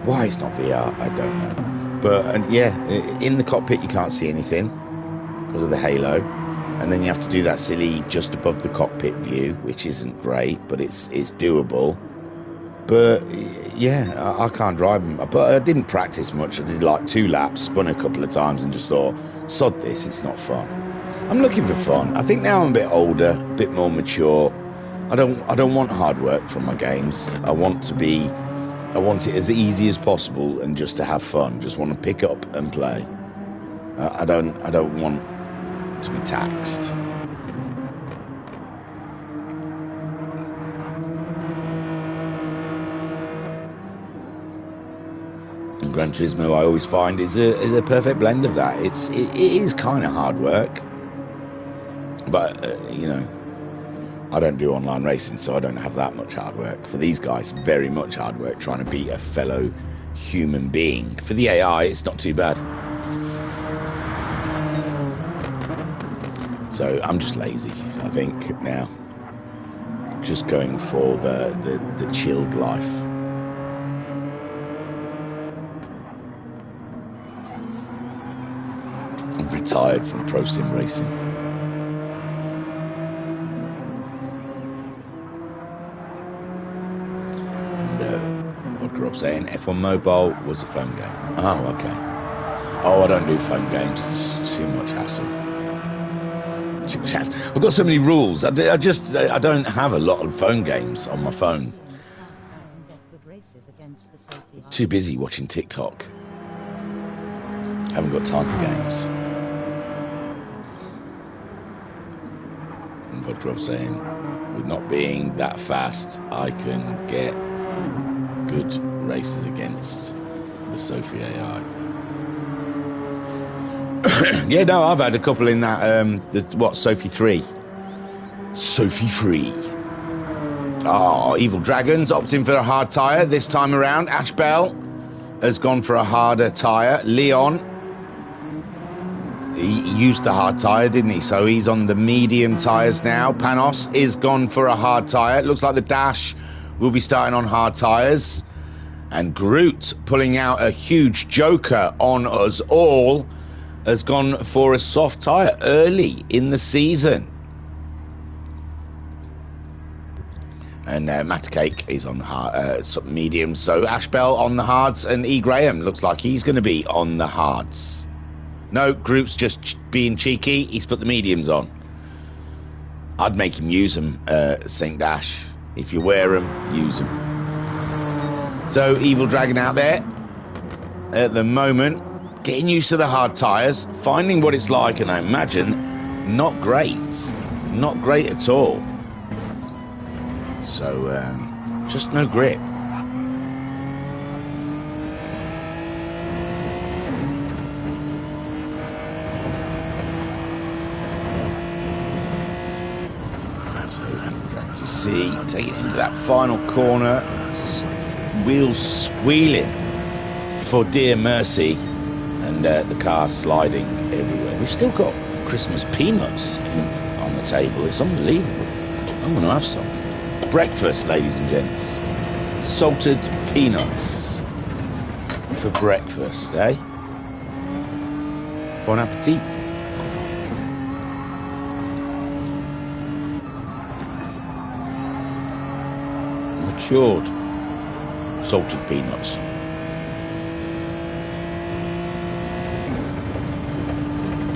Why it's not VR, I don't know. But yeah, in the cockpit you can't see anything because of the halo, and then you have to do that silly just above the cockpit view, which isn't great, but it's doable. But yeah, I can't drive them. But I didn't practice much. I did like 2 laps, spun a couple of times, and just thought, sod this, it's not fun. I'm looking for fun. I think now I'm a bit older, a bit more mature. I don't want hard work from my games. I want it as easy as possible and just to have fun. Just want to pick up and play. I don't want to be taxed. And Gran Turismo, I always find, is a perfect blend of that. It is kind of hard work, but I don't do online racing, so I don't have that much hard work. For these guys, very much hard work trying to beat a fellow human being. For the AI, it's not too bad. So I'm just lazy, I think, now. Just going for the chilled life. I'm retired from pro sim racing. Rob saying F1 Mobile was a phone game. Oh, okay. Oh, I don't do phone games. It's too much hassle. Too much hassle. I've got so many rules. I don't have a lot of phone games on my phone. too busy watching TikTok. Haven't got time for games. And Vodgrov saying, with not being that fast, I can get good races against the Sophie AI. Yeah, no, I've had a couple in that, Sophie 3. Sophie 3. Oh, Evil Dragons opting for a hard tyre this time around. Ash Bell has gone for a harder tyre. Leon, he used the hard tyre, didn't he? So he's on the medium tyres now. Panos is gone for a hard tyre. It looks like the Dash will be starting on hard tyres. And Groot, pulling out a huge joker on us all, has gone for a soft tyre early in the season. And Matty Cake is on the hard, medium. So Ash Bell on the hards, and E. Graham looks like he's going to be on the hards. No, Group's just being cheeky. He's put the mediums on. I'd make him use them, St. Dash. If you wear them, use them. So Evil Dragon out there at the moment, getting used to the hard tyres, finding what it's like, and I imagine not great. Not great at all. So, just no grip. So, you see, taking it into that final corner, wheels squealing for dear mercy, and the car sliding everywhere. We've still got Christmas peanuts on the table. It's unbelievable. I'm going to have some. Breakfast, ladies and gents. Salted peanuts for breakfast, eh? Bon appetit. Matured salted peanuts.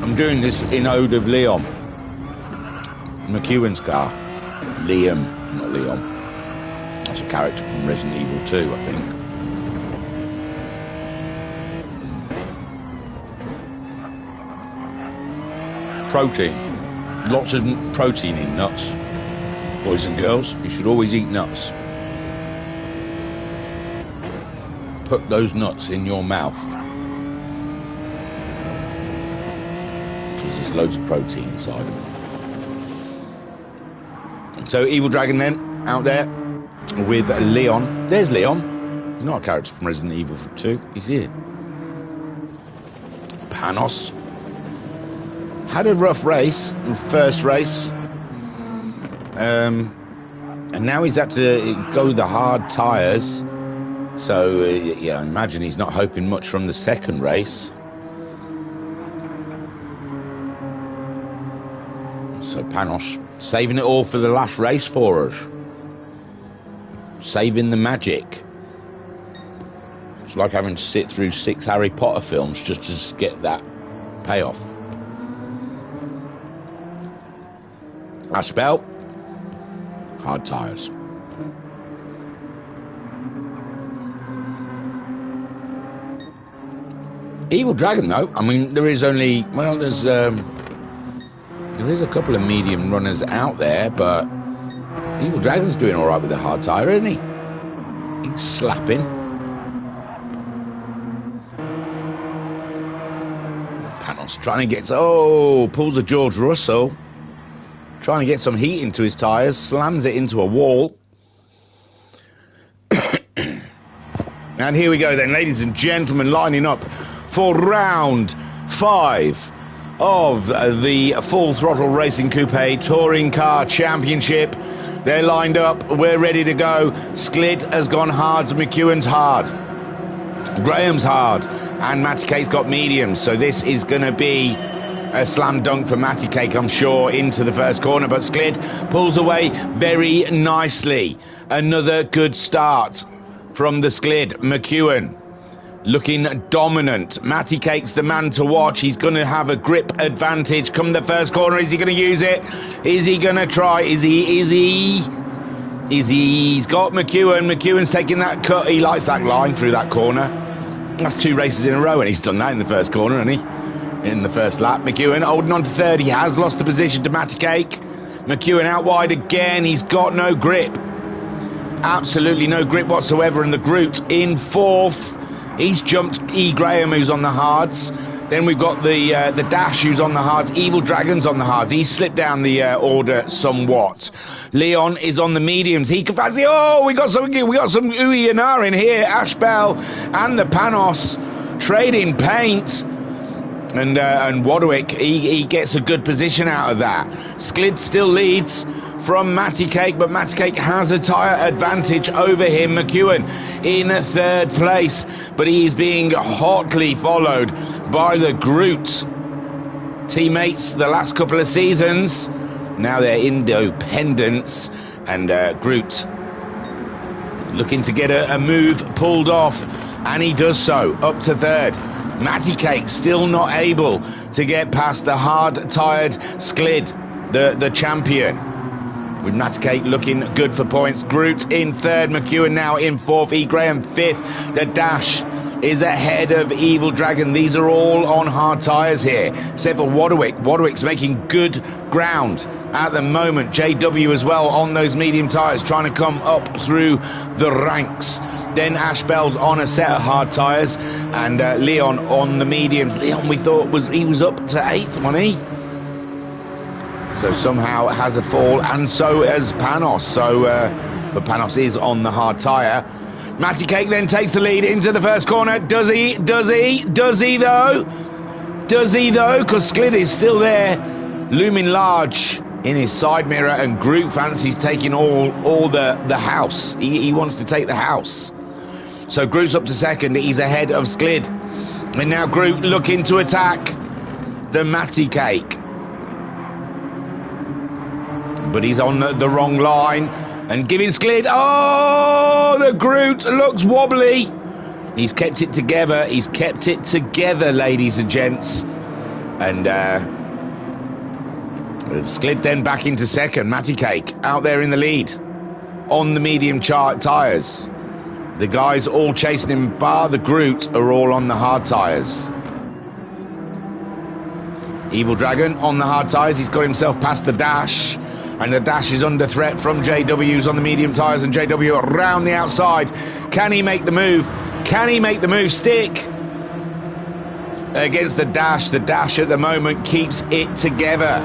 I'm doing this in ode of Leon. McEwen's car. Liam, not Leon. That's a character from Resident Evil 2, I think. Protein. Lots of protein in nuts. Boys and girls, you should always eat nuts. Put those nuts in your mouth. Because there's loads of protein inside of them. So Evil Dragon then, out there with Leon. There's Leon. He's not a character from Resident Evil 2. He's here. Panos. Had a rough race, first race. And now he's had to go the hard tyres. So, yeah, I imagine he's not hoping much from the second race. So Panos saving it all for the last race for us. Saving the magic. It's like having to sit through 6 Harry Potter films just to get that payoff. Ash Bell. Hard tyres. Evil Dragon, though. I mean, there is only... Well, there's... there is a couple of medium runners out there, but Evil Dragon's doing all right with the hard tyre, isn't he? He's slapping. Panos trying to get... Oh, pulls a George Russell. Trying to get some heat into his tyres. Slams it into a wall. And here we go then, ladies and gentlemen, lining up for round 5 of the Full Throttle Racing Coupe Touring Car Championship. They're lined up. We're ready to go. Sklid has gone hard. McEwen's hard. Graham's hard. And Matty Cake's got mediums. So this is going to be a slam dunk for Matty Cake, I'm sure, into the first corner. But Sklid pulls away very nicely. Another good start from the Sklid. McEwen looking dominant. Matty Cake's the man to watch. He's going to have a grip advantage come the first corner. Is he going to use it? Is he going to try? Is he? He's got McEwen. McEwen's taking that cut. He likes that line through that corner. That's 2 races in a row, and he's done that in the first corner, hasn't he? In the first lap. McEwen holding on to third. He has lost the position to Matty Cake. McEwen out wide again. He's got no grip. Absolutely no grip whatsoever. And the Groot in fourth. He's jumped E. Graham, who's on the hards. Then we've got the Dash, who's on the hards. Evil Dragon's on the hards. He's slipped down the order somewhat. Leon is on the mediums. He can fancy. Oh, we got some ooey and ah in here. Ash Bell and the Panos trading paint. And Wadwick, he gets a good position out of that. Sklid still leads from Matty Cake, but Matty Cake has a tyre advantage over him. McEwen in third place, but he is being hotly followed by the Groot teammates the last couple of seasons. Now they're independents, and Groot looking to get a move pulled off, and he does so, up to third. Matty Cake still not able to get past the hard-tired Sklid, the champion. With Matty Cake looking good for points. Groot in third, McEwen now in fourth, E. Graham fifth. The Dash is ahead of Evil Dragon. These are all on hard tyres here, except for Wadwick. Wadwick's making good ground at the moment. JW as well on those medium tyres, trying to come up through the ranks. Then Ash Bell's on a set of hard tyres, and Leon on the mediums. Leon, we thought he was up to 8th, wasn't he? So somehow has a fall, and so has Panos. So, but Panos is on the hard tyre. Matty Cake then takes the lead into the first corner. Does he? Does he? Does he though? Does he though? Because Sklid is still there, looming large in his side mirror, and Groot fancies taking all the house. He wants to take the house. So Groot's up to second. He's ahead of Sklid. And now Groot looking to attack the Matty Cake. But he's on the wrong line and giving Sklid. Oh, the Groot looks wobbly. He's kept it together. He's kept it together, ladies and gents. And Sklid then back into second. Matty Cake out there in the lead on the medium tyres. The guys all chasing him, bar the Groot, are all on the hard tyres. Evil Dragon on the hard tyres. He's got himself past the Dash. And the Dash is under threat from JW's on the medium tyres, and JW around the outside. Can he make the move? Can he make the move stick against the Dash? The Dash at the moment keeps it together.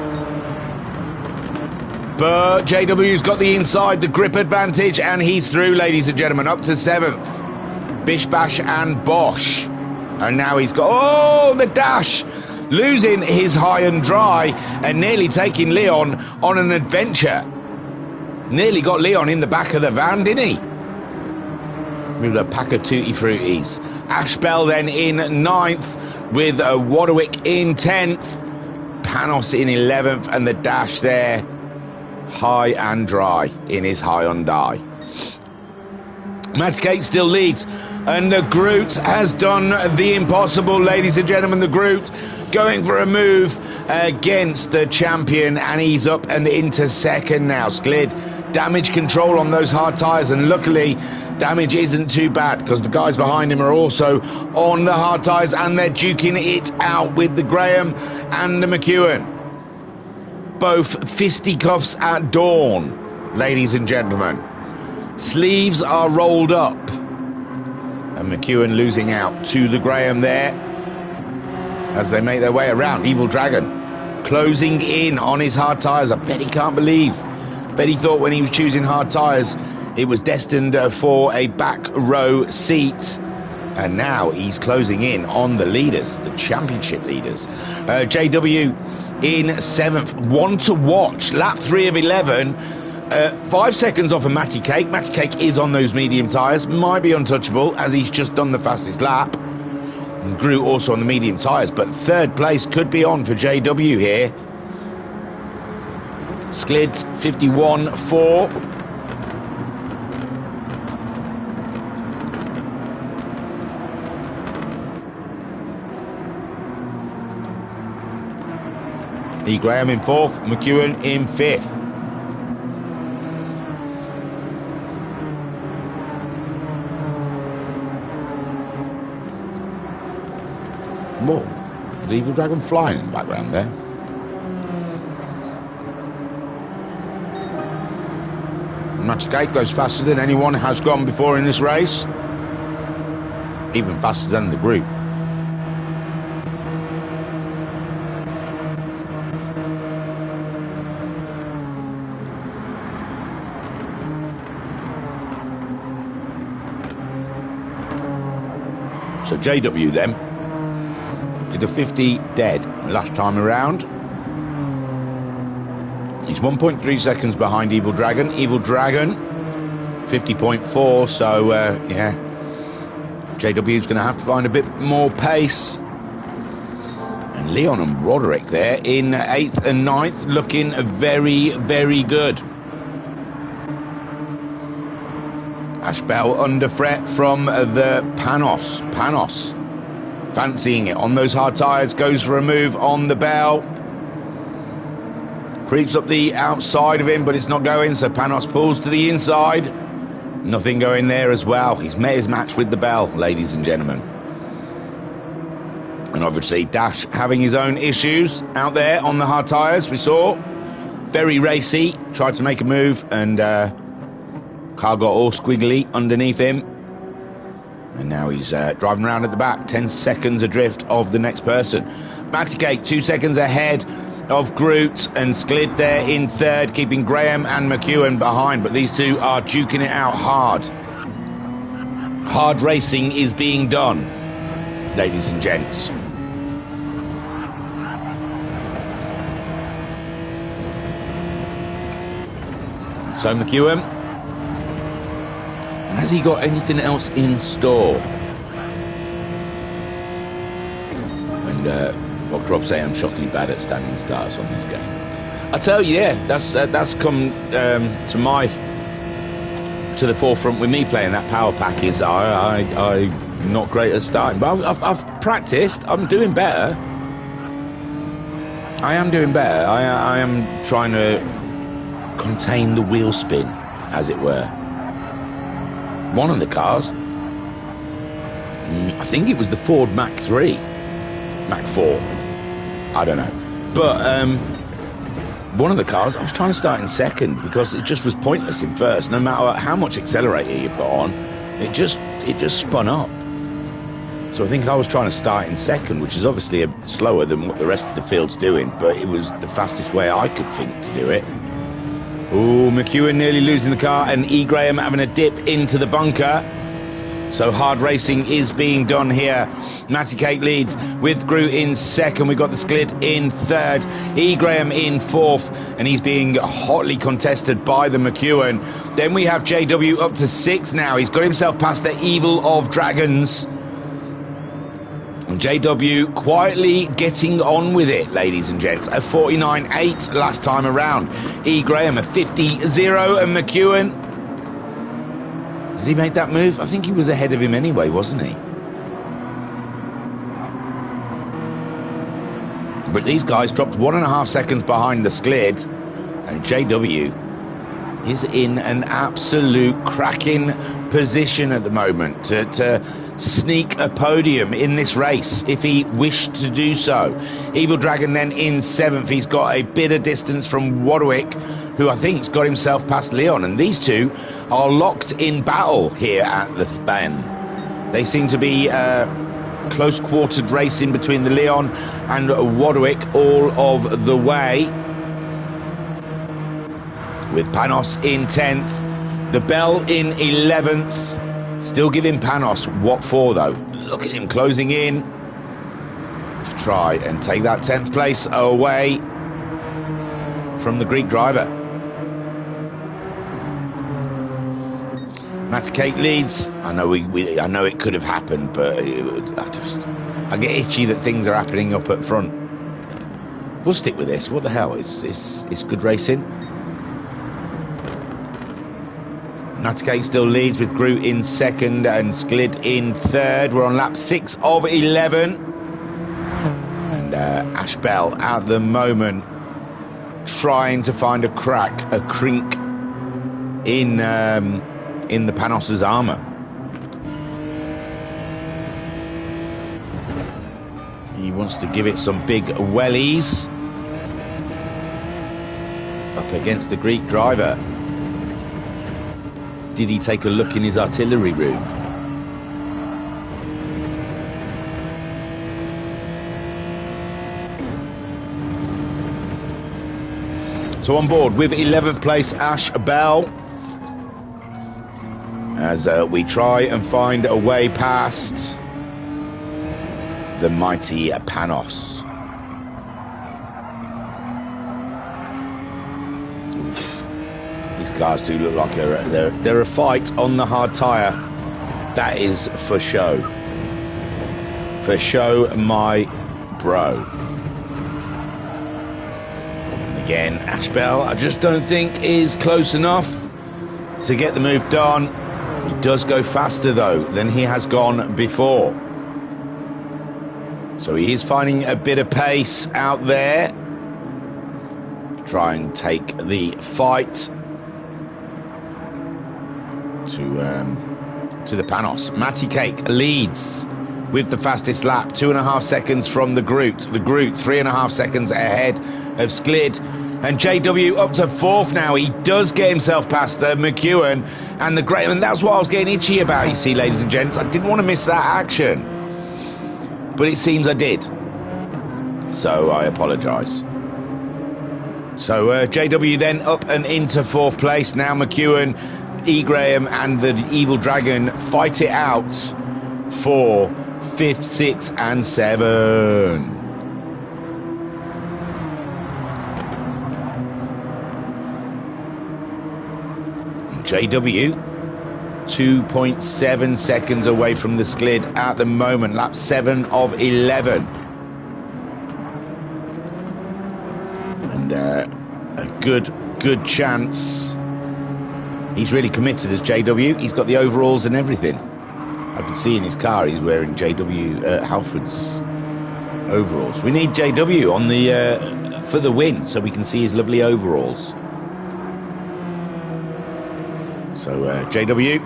But JW's got the inside, the grip advantage, and he's through, ladies and gentlemen, up to 7th. Bish Bash and Bosch. And now he's got, oh, the Dash losing his high and dry and nearly taking Leon on an adventure. Nearly got Leon in the back of the van, didn't he? With a pack of Tutti Fruities. Ash Bell then in 9th with Wadwick in 10th. Panos in 11th, and the Dash there high and dry in his Hyundai. Matty Cake still leads, and the Groot has done the impossible, ladies and gentlemen. The Groot going for a move against the champion, and he's up and into second now. Sklid, damage control on those hard tyres, and luckily damage isn't too bad because the guys behind him are also on the hard tyres, and they're duking it out with the Graham and the McEwen. Both fisticuffs at dawn, ladies and gentlemen. Sleeves are rolled up, and McEwen losing out to the Graham there as they make their way around. Evil Dragon closing in on his hard tyres. I bet he can't believe. Bet he thought when he was choosing hard tyres it was destined for a back row seat. And now he's closing in on the leaders, the championship leaders. JW in 7th. One to watch. Lap 3 of 11. 5 seconds off of Matty Cake. Matty Cake is on those medium tyres. Might be untouchable as he's just done the fastest lap. And Groot also on the medium tyres. But third place could be on for JW here. Sklid 51.4. E. Graham in 4th, McEwen in 5th. Whoa, the Evil Dragon flying in the background there. Magic 8 goes faster than anyone has gone before in this race. Even faster than the group. So JW then did a 50 dead last time around. He's 1.3 seconds behind Evil Dragon. Evil Dragon 50.4, so yeah, JW's going to have to find a bit more pace. And Leon and Roderick there in 8th and 9th, looking very, very good. Ashbell under threat from the Panos. Panos fancying it on those hard tyres, goes for a move on the Bell. Creeps up the outside of him, but it's not going, so Panos pulls to the inside. Nothing going there as well. He's met his match with the Bell, ladies and gentlemen. And obviously Dash having his own issues out there on the hard tyres, we saw. Very racy, tried to make a move, and car got all squiggly underneath him. And now he's driving around at the back, 10 seconds adrift of the next person. Maticate 2 seconds ahead of Groot, and Sklid there in 3rd, keeping Graham and McEwen behind, but these two are duking it out hard. Hard racing is being done, ladies and gents. So McEwen, has he got anything else in store? And what Rob say, I'm shockingly bad at standing starts on this game. I tell you, yeah, that's come to the forefront with me playing that power pack. Is I'm not great at starting, but I've practiced. I'm doing better. I am doing better. I am trying to contain the wheel spin, as it were. One of the cars, I think it was the Ford Mach 3, Mach 4. I don't know, but one of the cars I was trying to start in 2nd because it just was pointless in 1st. No matter how much accelerator you put on, it just spun up. So I think I was trying to start in 2nd, which is obviously slower than what the rest of the field's doing, but it was the fastest way I could think to do it. Oh, McEwen nearly losing the car, and E. Graham having a dip into the bunker. So hard racing is being done here. Matty Cake leads with Groot in 2nd. We've got the Sklid in 3rd. E. Graham in 4th, and he's being hotly contested by the McEwen. Then we have JW up to 6th now. He's got himself past the Evil of Dragons. And JW quietly getting on with it, ladies and gents. A 49.8 last time around. E. Graham a 50.0, and McEwen, has he made that move? I think he was ahead of him anyway, wasn't he? But these guys dropped 1.5 seconds behind the Sklid, and JW is in an absolute cracking position at the moment to sneak a podium in this race if he wished to do so. Evil Dragon then in 7th. He's got a bit of distance from Warwick, who I think's got himself past Leon, and these two are locked in battle here at the Span. They seem to be close quartered racing between the Leon and Warwick all of the way, with Panos in 10th, the Bell in 11th. Still giving Panos what for, though. Look at him closing in to try and take that 10th place away from the Greek driver. Matty Cake leads. I know I know it could have happened, but I get itchy that things are happening up at front. We'll stick with this. What the hell? It's good racing. Matty Cake still leads with Groot in 2nd and Sklid in 3rd. We're on lap 6 of 11. And Ashbell at the moment trying to find a crink in the Panos's armour. He wants to give it some big wellies. Up against the Greek driver. Did he take a look in his artillery room? So on board with 11th place Ash Bell, as we try and find a way past the mighty Panos. These cars do look like they're a fight on the hard tyre. That is for show. For show, my bro. And again, Ash Bell, I just don't think is close enough to get the move done. He does go faster though than he has gone before. So he is finding a bit of pace out there. Try and take the fight to the Panos. Matty Cake leads with the fastest lap, 2.5 seconds from the Groot. The Groot 3.5 seconds ahead of Sklid. And JW up to 4th now. He does get himself past the McEwen and the Graham, and that's what I was getting itchy about, you see, ladies and gents. I didn't want to miss that action, but it seems I did. So I apologise. So JW then up and into 4th place. Now McEwen, E. Graham and the Evil Dragon fight it out for 5th, 6th and 7. JW 2.7 seconds away from the Sklid at the moment, lap 7 of 11. And a good chance. He's really committed as JW. He's got the overalls and everything. I can see in his car he's wearing JW Halford's overalls. We need JW on the for the win so we can see his lovely overalls. So JW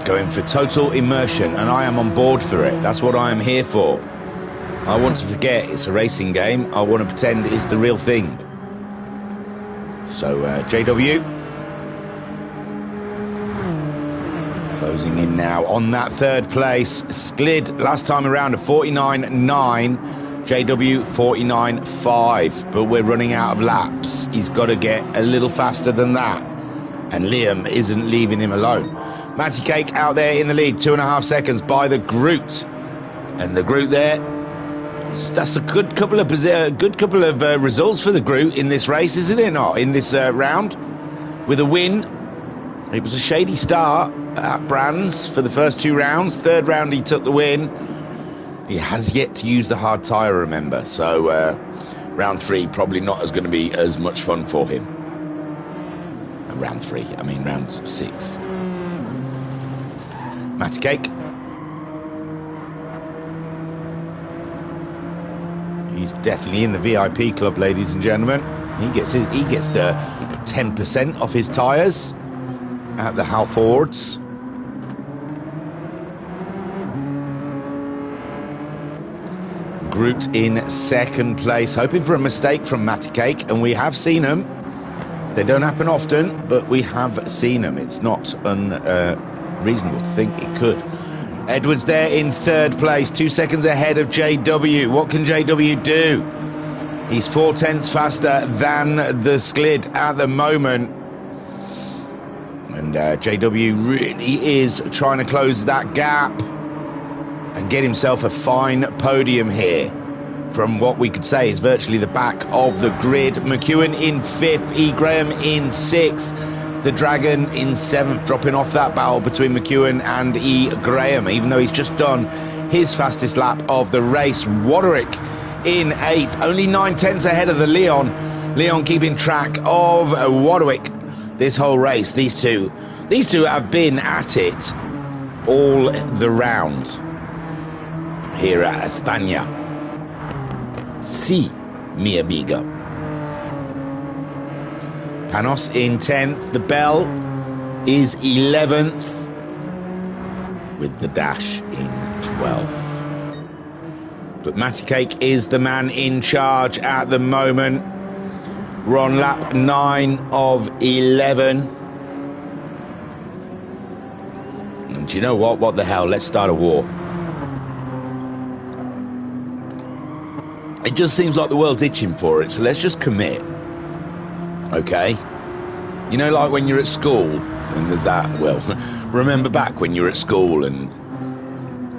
going for total immersion, and I am on board for it. That's what I am here for. I want to forget it's a racing game. I want to pretend it's the real thing. So JW closing in now on that 3rd place. Sklid last time around a 49.9. JW 49.5, but we're running out of laps. He's got to get a little faster than that, and Liam isn't leaving him alone. Matty Cake out there in the lead, 2.5 seconds by the Groot, and the Groot there. That's a good couple of results for the Groot in this race, isn't it? Not in this round with a win. It was a shady start at Brands for the first 2 rounds. 3rd round he took the win. He has yet to use the hard tyre, remember, so round 3 probably not as going to be as much fun for him. And round 6. Matty Cake. He's definitely in the VIP club, ladies and gentlemen. He gets the 10% off his tyres at the Halfords. Groot in 2nd place, hoping for a mistake from Matty Cake, and we have seen them. They don't happen often, but we have seen them. It's not unreasonable to think it could. Edwards there in 3rd place, 2 seconds ahead of JW. What can JW do? He's 0.4 faster than the Sklid at the moment. And JW really is trying to close that gap and get himself a fine podium here from what we could say is virtually the back of the grid. McEwen in 5th, E. Graham in 6th, the Dragon in 7th, dropping off that battle between McEwen and E. Graham, even though he's just done his fastest lap of the race. Waderick in 8th, only 9/10 ahead of the Leon. Leon keeping track of Waderick this whole race. These two have been at it all the round here at España. Sí, mi amigo. Panos in 10th. The Bell is 11th. with the dash in 12th. But Matty Cake is the man in charge at the moment. We're on lap 9 of 11. And do you know what? What the hell? Let's start a war. It just seems like the world's itching for it, so let's just commit. Okay? You know, like when you're at school, and there's that, well, remember back when you were at school and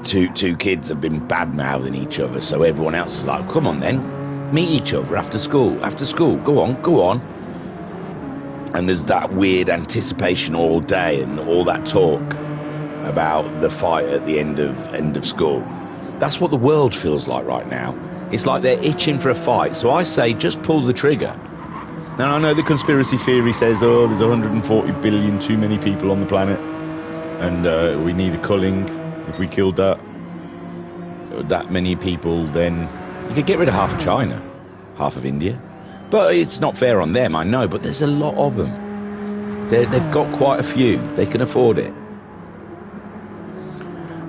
two kids have been bad-mouthing each other, so everyone else is like, come on then, meet each other after school, go on. And there's that weird anticipation all day and all that talk about the fight at the end of school. That's what the world feels like right now. It's like they're itching for a fight, so I say just pull the trigger. Now, I know the conspiracy theory says, oh, there's 140 billion too many people on the planet, and we need a culling. If we killed that many people, then you could get rid of half of China, half of India. But it's not fair on them, I know, but there's a lot of them. They've got quite a few. They can afford it.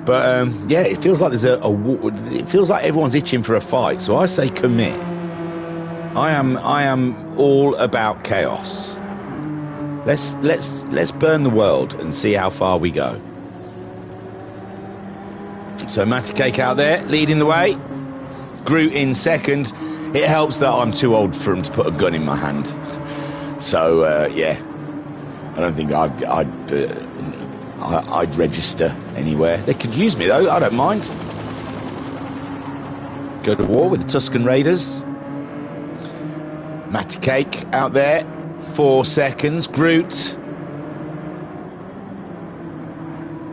But, yeah, it feels like there's it feels like everyone's itching for a fight, so I say commit. I am all about chaos. Let's burn the world and see how far we go. So Matty Cake out there, leading the way. Groot in second. It helps that I'm too old for him to put a gun in my hand. So, yeah. I don't think I'd register anywhere. They could use me, though. I don't mind. Go to war with the Tusken Raiders. Matty Cake out there. 4 seconds. Groot.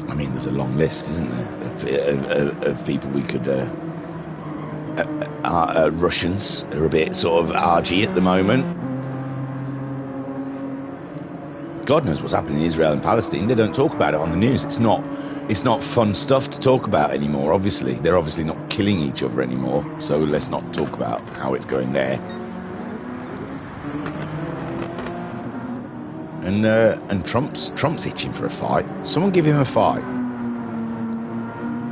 I mean, there's a long list, isn't there, of people we could... Russians are a bit sort of argy at the moment. God knows what's happening in Israel and Palestine. They don't talk about it on the news. It's not fun stuff to talk about anymore, obviously. They're obviously not killing each other anymore, so let's not talk about how it's going there. And Trump's itching for a fight. Someone give him a fight.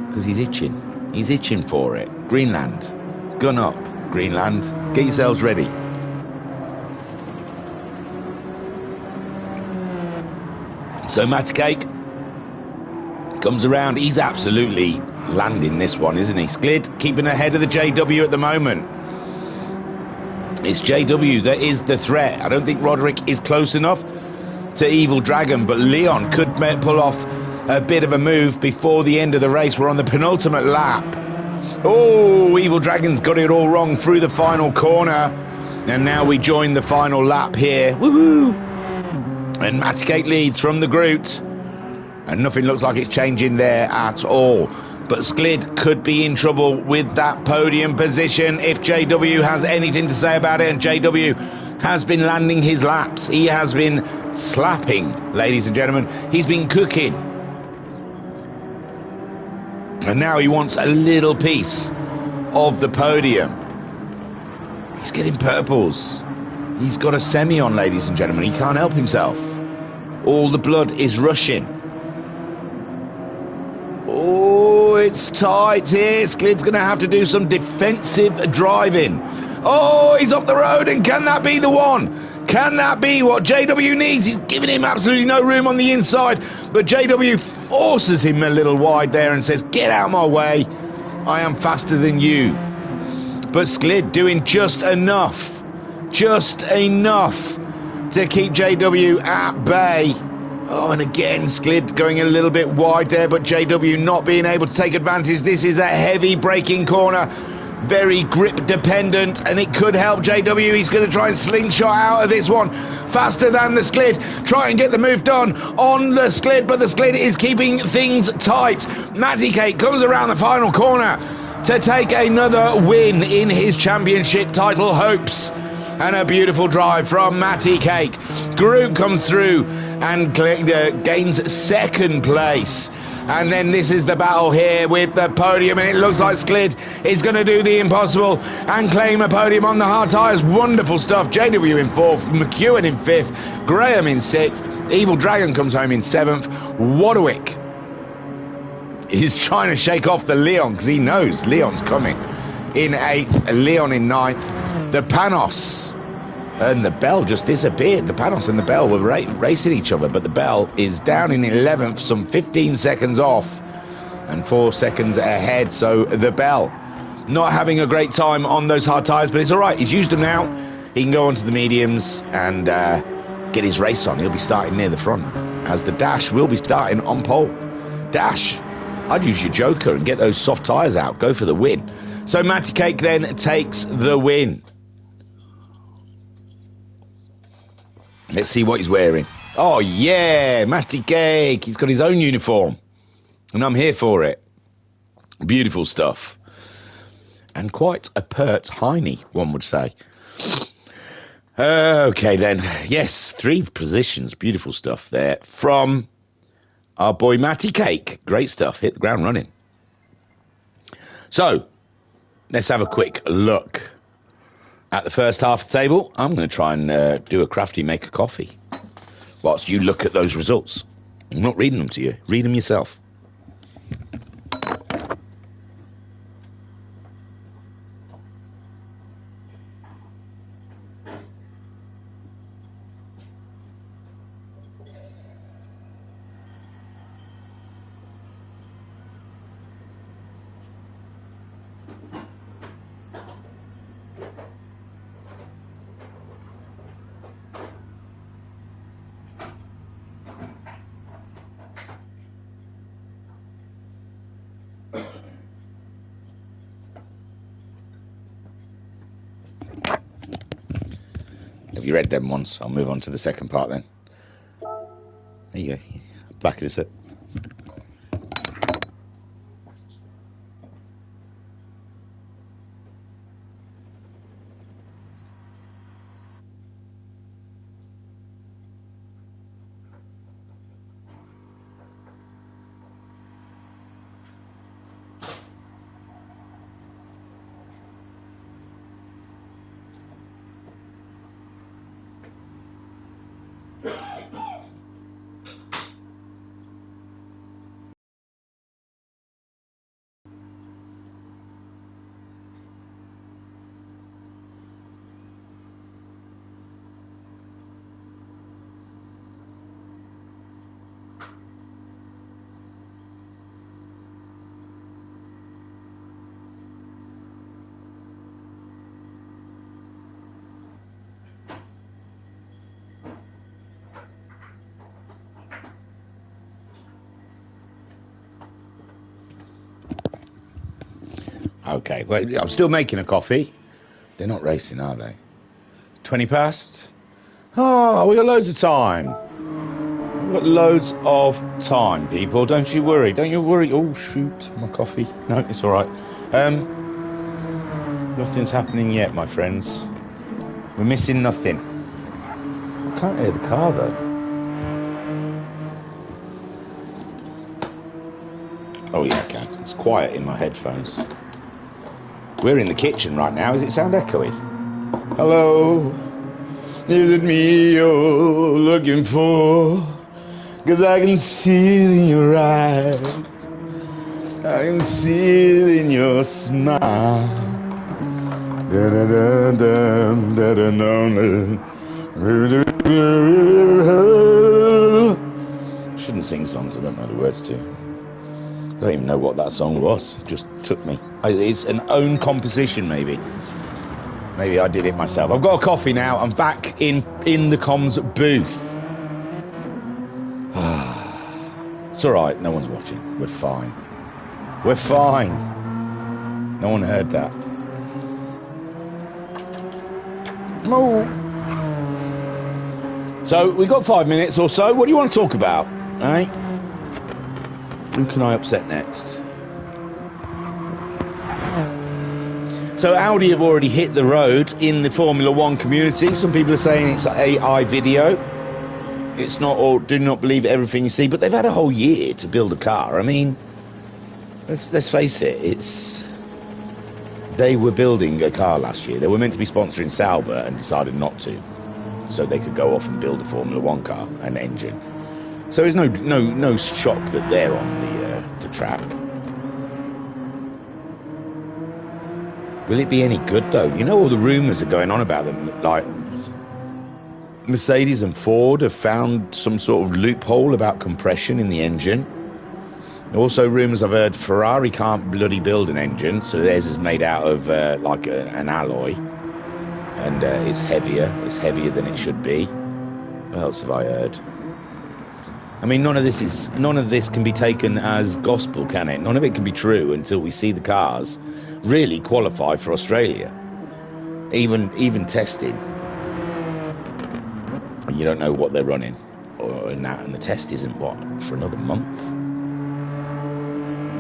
Because he's itching. He's itching for it. Greenland. Gun up, Greenland. Get yourselves ready. So Matty Cake comes around. He's absolutely landing this one, isn't he? Sklid keeping ahead of the JW at the moment. It's JW that is the threat. I don't think Roderick is close enough to Evil Dragon, but Leon could pull off a bit of a move before the end of the race. We're on the penultimate lap. Oh, Evil Dragon's got it all wrong through the final corner. And now we join the final lap here. Woohoo! And Matty Cake leads from the Groot. And nothing looks like it's changing there at all. But Sklid could be in trouble with that podium position if JW has anything to say about it. And JW has been landing his laps. He has been slapping, ladies and gentlemen. He's been cooking. And now he wants a little piece of the podium. He's getting purples. He's got a semi on, ladies and gentlemen. He can't help himself. All the blood is rushing. Oh, it's tight here. Sklid's going to have to do some defensive driving. Oh, he's off the road, and can that be the one? Can that be what JW needs? He's giving him absolutely no room on the inside, but JW forces him a little wide there and says, get out my way. I am faster than you. But Sklid doing just enough to keep JW at bay. Oh, and again, Sklid going a little bit wide there, but JW not being able to take advantage. This is a heavy braking corner, very grip dependent, and it could help JW. He's going to try and slingshot out of this one faster than the Sklid. Try and get the move done on the Sklid, but the Sklid is keeping things tight. Matty Cake comes around the final corner to take another win in his championship title hopes. And a beautiful drive from Matty Cake. Groot comes through and gains second place. And then this is the battle here with the podium, and it looks like Sklid is going to do the impossible and claim a podium on the hard tyres. Wonderful stuff. JW in 4th, McEwen in 5th, Graham in 6th, Evil Dragon comes home in 7th, Warwick He's trying to shake off the Leon because he knows Leon's coming. In 8th, Leon in 9th. The Panos and the Bell just disappeared. The Panos and the Bell were racing each other, but the Bell is down in 11th, some 15 seconds off and 4 seconds ahead. So the Bell not having a great time on those hard tyres, but it's all right. He's used them now. He can go onto the mediums and get his race on. He'll be starting near the front, as the Dash will be starting on pole. Dash, I'd use your joker and get those soft tyres out. Go for the win. So Matty Cake then takes the win. Let's see what he's wearing. Oh, yeah, Matty Cake. He's got his own uniform, and I'm here for it. Beautiful stuff. And quite a pert hiney, one would say. Okay, then. Yes, 3 positions. Beautiful stuff there from our boy Matty Cake. Great stuff. Hit the ground running. So, let's have a quick look at the first half of the table. I'm going to try and do a crafty make a coffee whilst you look at those results. I'm not reading them to you. Read them yourself. Have you read them once? I'll move on to the second part then. There you go. Back it up. Okay, well, I'm still making a coffee. They're not racing, are they? 20 past? Oh, we got loads of time. We've got loads of time, people. Don't you worry. Don't you worry. Oh, shoot. My coffee. No, it's all right. Nothing's happening yet, my friends. We're missing nothing. I can't hear the car, though. Oh, yeah, I can. It's quiet in my headphones. We're in the kitchen right now. Does it sound echoey? Hello? Is it me you're looking for? 'Cause I can see it in your eyes. I can see it in your smile. Shouldn't sing songs I don't know the words to. I don't even know what that song was. It just took me. It's an own composition, maybe. Maybe I did it myself. I've got a coffee now. I'm back in the comms booth. It's all right. No one's watching. We're fine. We're fine. No one heard that. No. So we've got 5 minutes or so. What do you want to talk about? Eh? Who can I upset next? So Audi have already hit the road in the Formula One community. Some people are saying it's AI video. It's not all, do not believe everything you see, but they've had a whole year to build a car. I mean, let's face it, they were building a car last year. They were meant to be sponsoring Sauber and decided not to, so they could go off and build a Formula One car, an engine. So there's no shock that they're on the track. Will it be any good though? You know, all the rumours are going on about them, like Mercedes and Ford have found some sort of loophole about compression in the engine. Also rumours I've heard Ferrari can't bloody build an engine, so theirs is made out of like an alloy, and it's heavier than it should be. What else have I heard? I mean, none of this can be taken as gospel, can it? None of it can be true until we see the cars really qualify for Australia. Even testing, and you don't know what they're running, and the test isn't what for another month.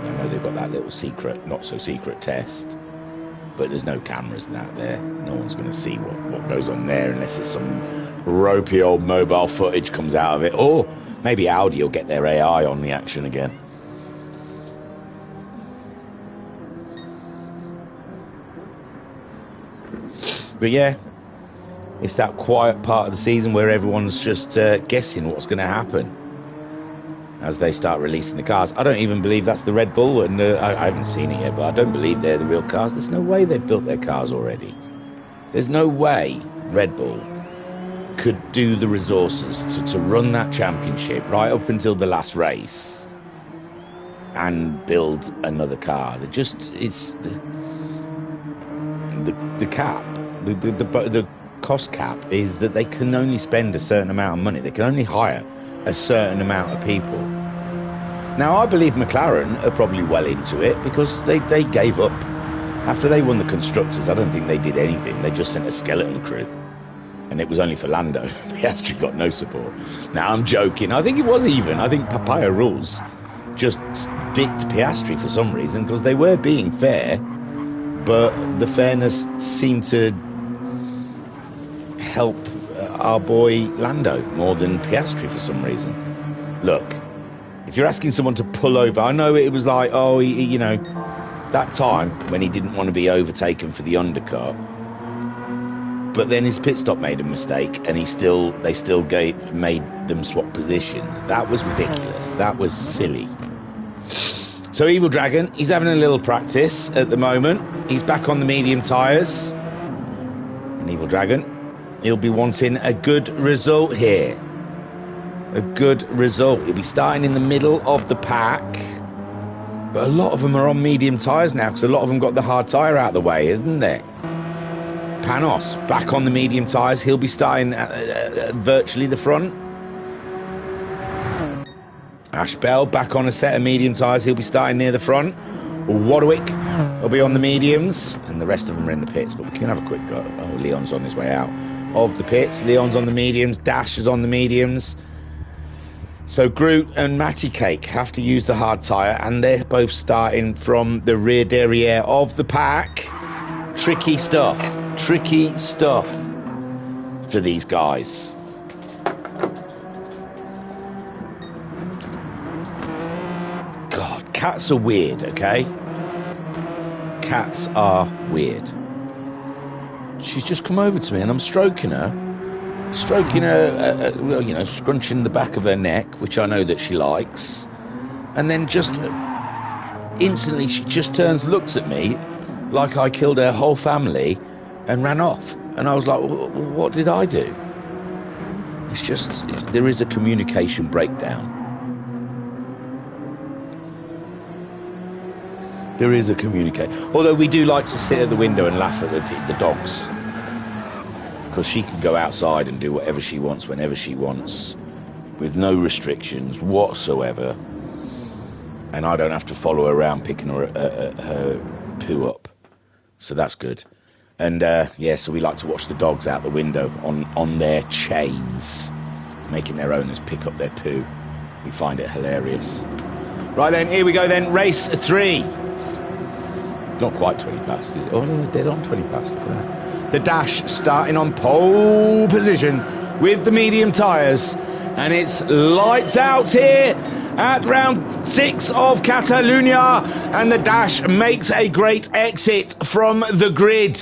I know they've got that little secret, not so secret test, but there's no cameras and that there. No one's going to see what goes on there unless there's some ropey old mobile footage comes out of it, or maybe Audi will get their AI on the action again. But yeah, it's that quiet part of the season where everyone's just guessing what's going to happen as they start releasing the cars. I don't even believe that's the Red Bull, and I haven't seen it yet, but I don't believe they're the real cars. There's no way they've built their cars already. There's no way Red Bull could do the resources to run that championship right up until the last race and build another car. It just is the cap. The cost cap is that they can only spend a certain amount of money. They can only hire a certain amount of people. Now, I believe McLaren are probably well into it because they gave up. After they won the Constructors, I don't think they did anything. They just sent a skeleton crew. And it was only for Lando. Piastri got no support. Now, I'm joking. I think it was even. I think Papaya Rules just dicked Piastri for some reason because they were being fair. But the fairness seemed to help our boy Lando more than Piastri for some reason. Look, if you're asking someone to pull over, I know it was like, oh, you know, that time when he didn't want to be overtaken for the undercut, but then his pit stop made a mistake and they still made them swap positions. That was ridiculous. That was silly. So Evil Dragon, he's having a little practice at the moment. He's back on the medium tyres. And Evil Dragon, he'll be wanting a good result here. A good result. He'll be starting in the middle of the pack. But a lot of them are on medium tyres now because a lot of them got the hard tyre out of the way, isn't there? Panos, back on the medium tyres. He'll be starting virtually the front. Ash Bell, back on a set of medium tyres. He'll be starting near the front. Warwick will be on the mediums. And the rest of them are in the pits. But we can have a quick go. Oh, Leon's on his way out of the pits. Leon's on the mediums. Dash is on the mediums. So Groot and Matty Cake have to use the hard tyre. And they're both starting from the rear derriere of the pack. Tricky stuff. Tricky stuff for these guys. God, cats are weird, okay? Cats are weird. She's just come over to me and I'm stroking her, you know, scrunching the back of her neck, which I know that she likes. And then just instantly she just turns, looks at me like I killed her whole family and ran off. And I was like, what did I do? It's just, there is a communication breakdown. There is a communication. Although we do like to sit at the window and laugh at the dogs. Because she can go outside and do whatever she wants, whenever she wants, with no restrictions whatsoever. And I don't have to follow her around picking her poo up. So that's good. And yeah, so we like to watch the dogs out the window on their chains, making their owners pick up their poo. We find it hilarious. Right then, here we go then, race 3. Not quite 20 past, is it? Oh no, dead on 20 past. Look at that. The Dash starting on pole position with the medium tyres. And it's lights out here at round 6 of Catalunya. And the Dash makes a great exit from the grid.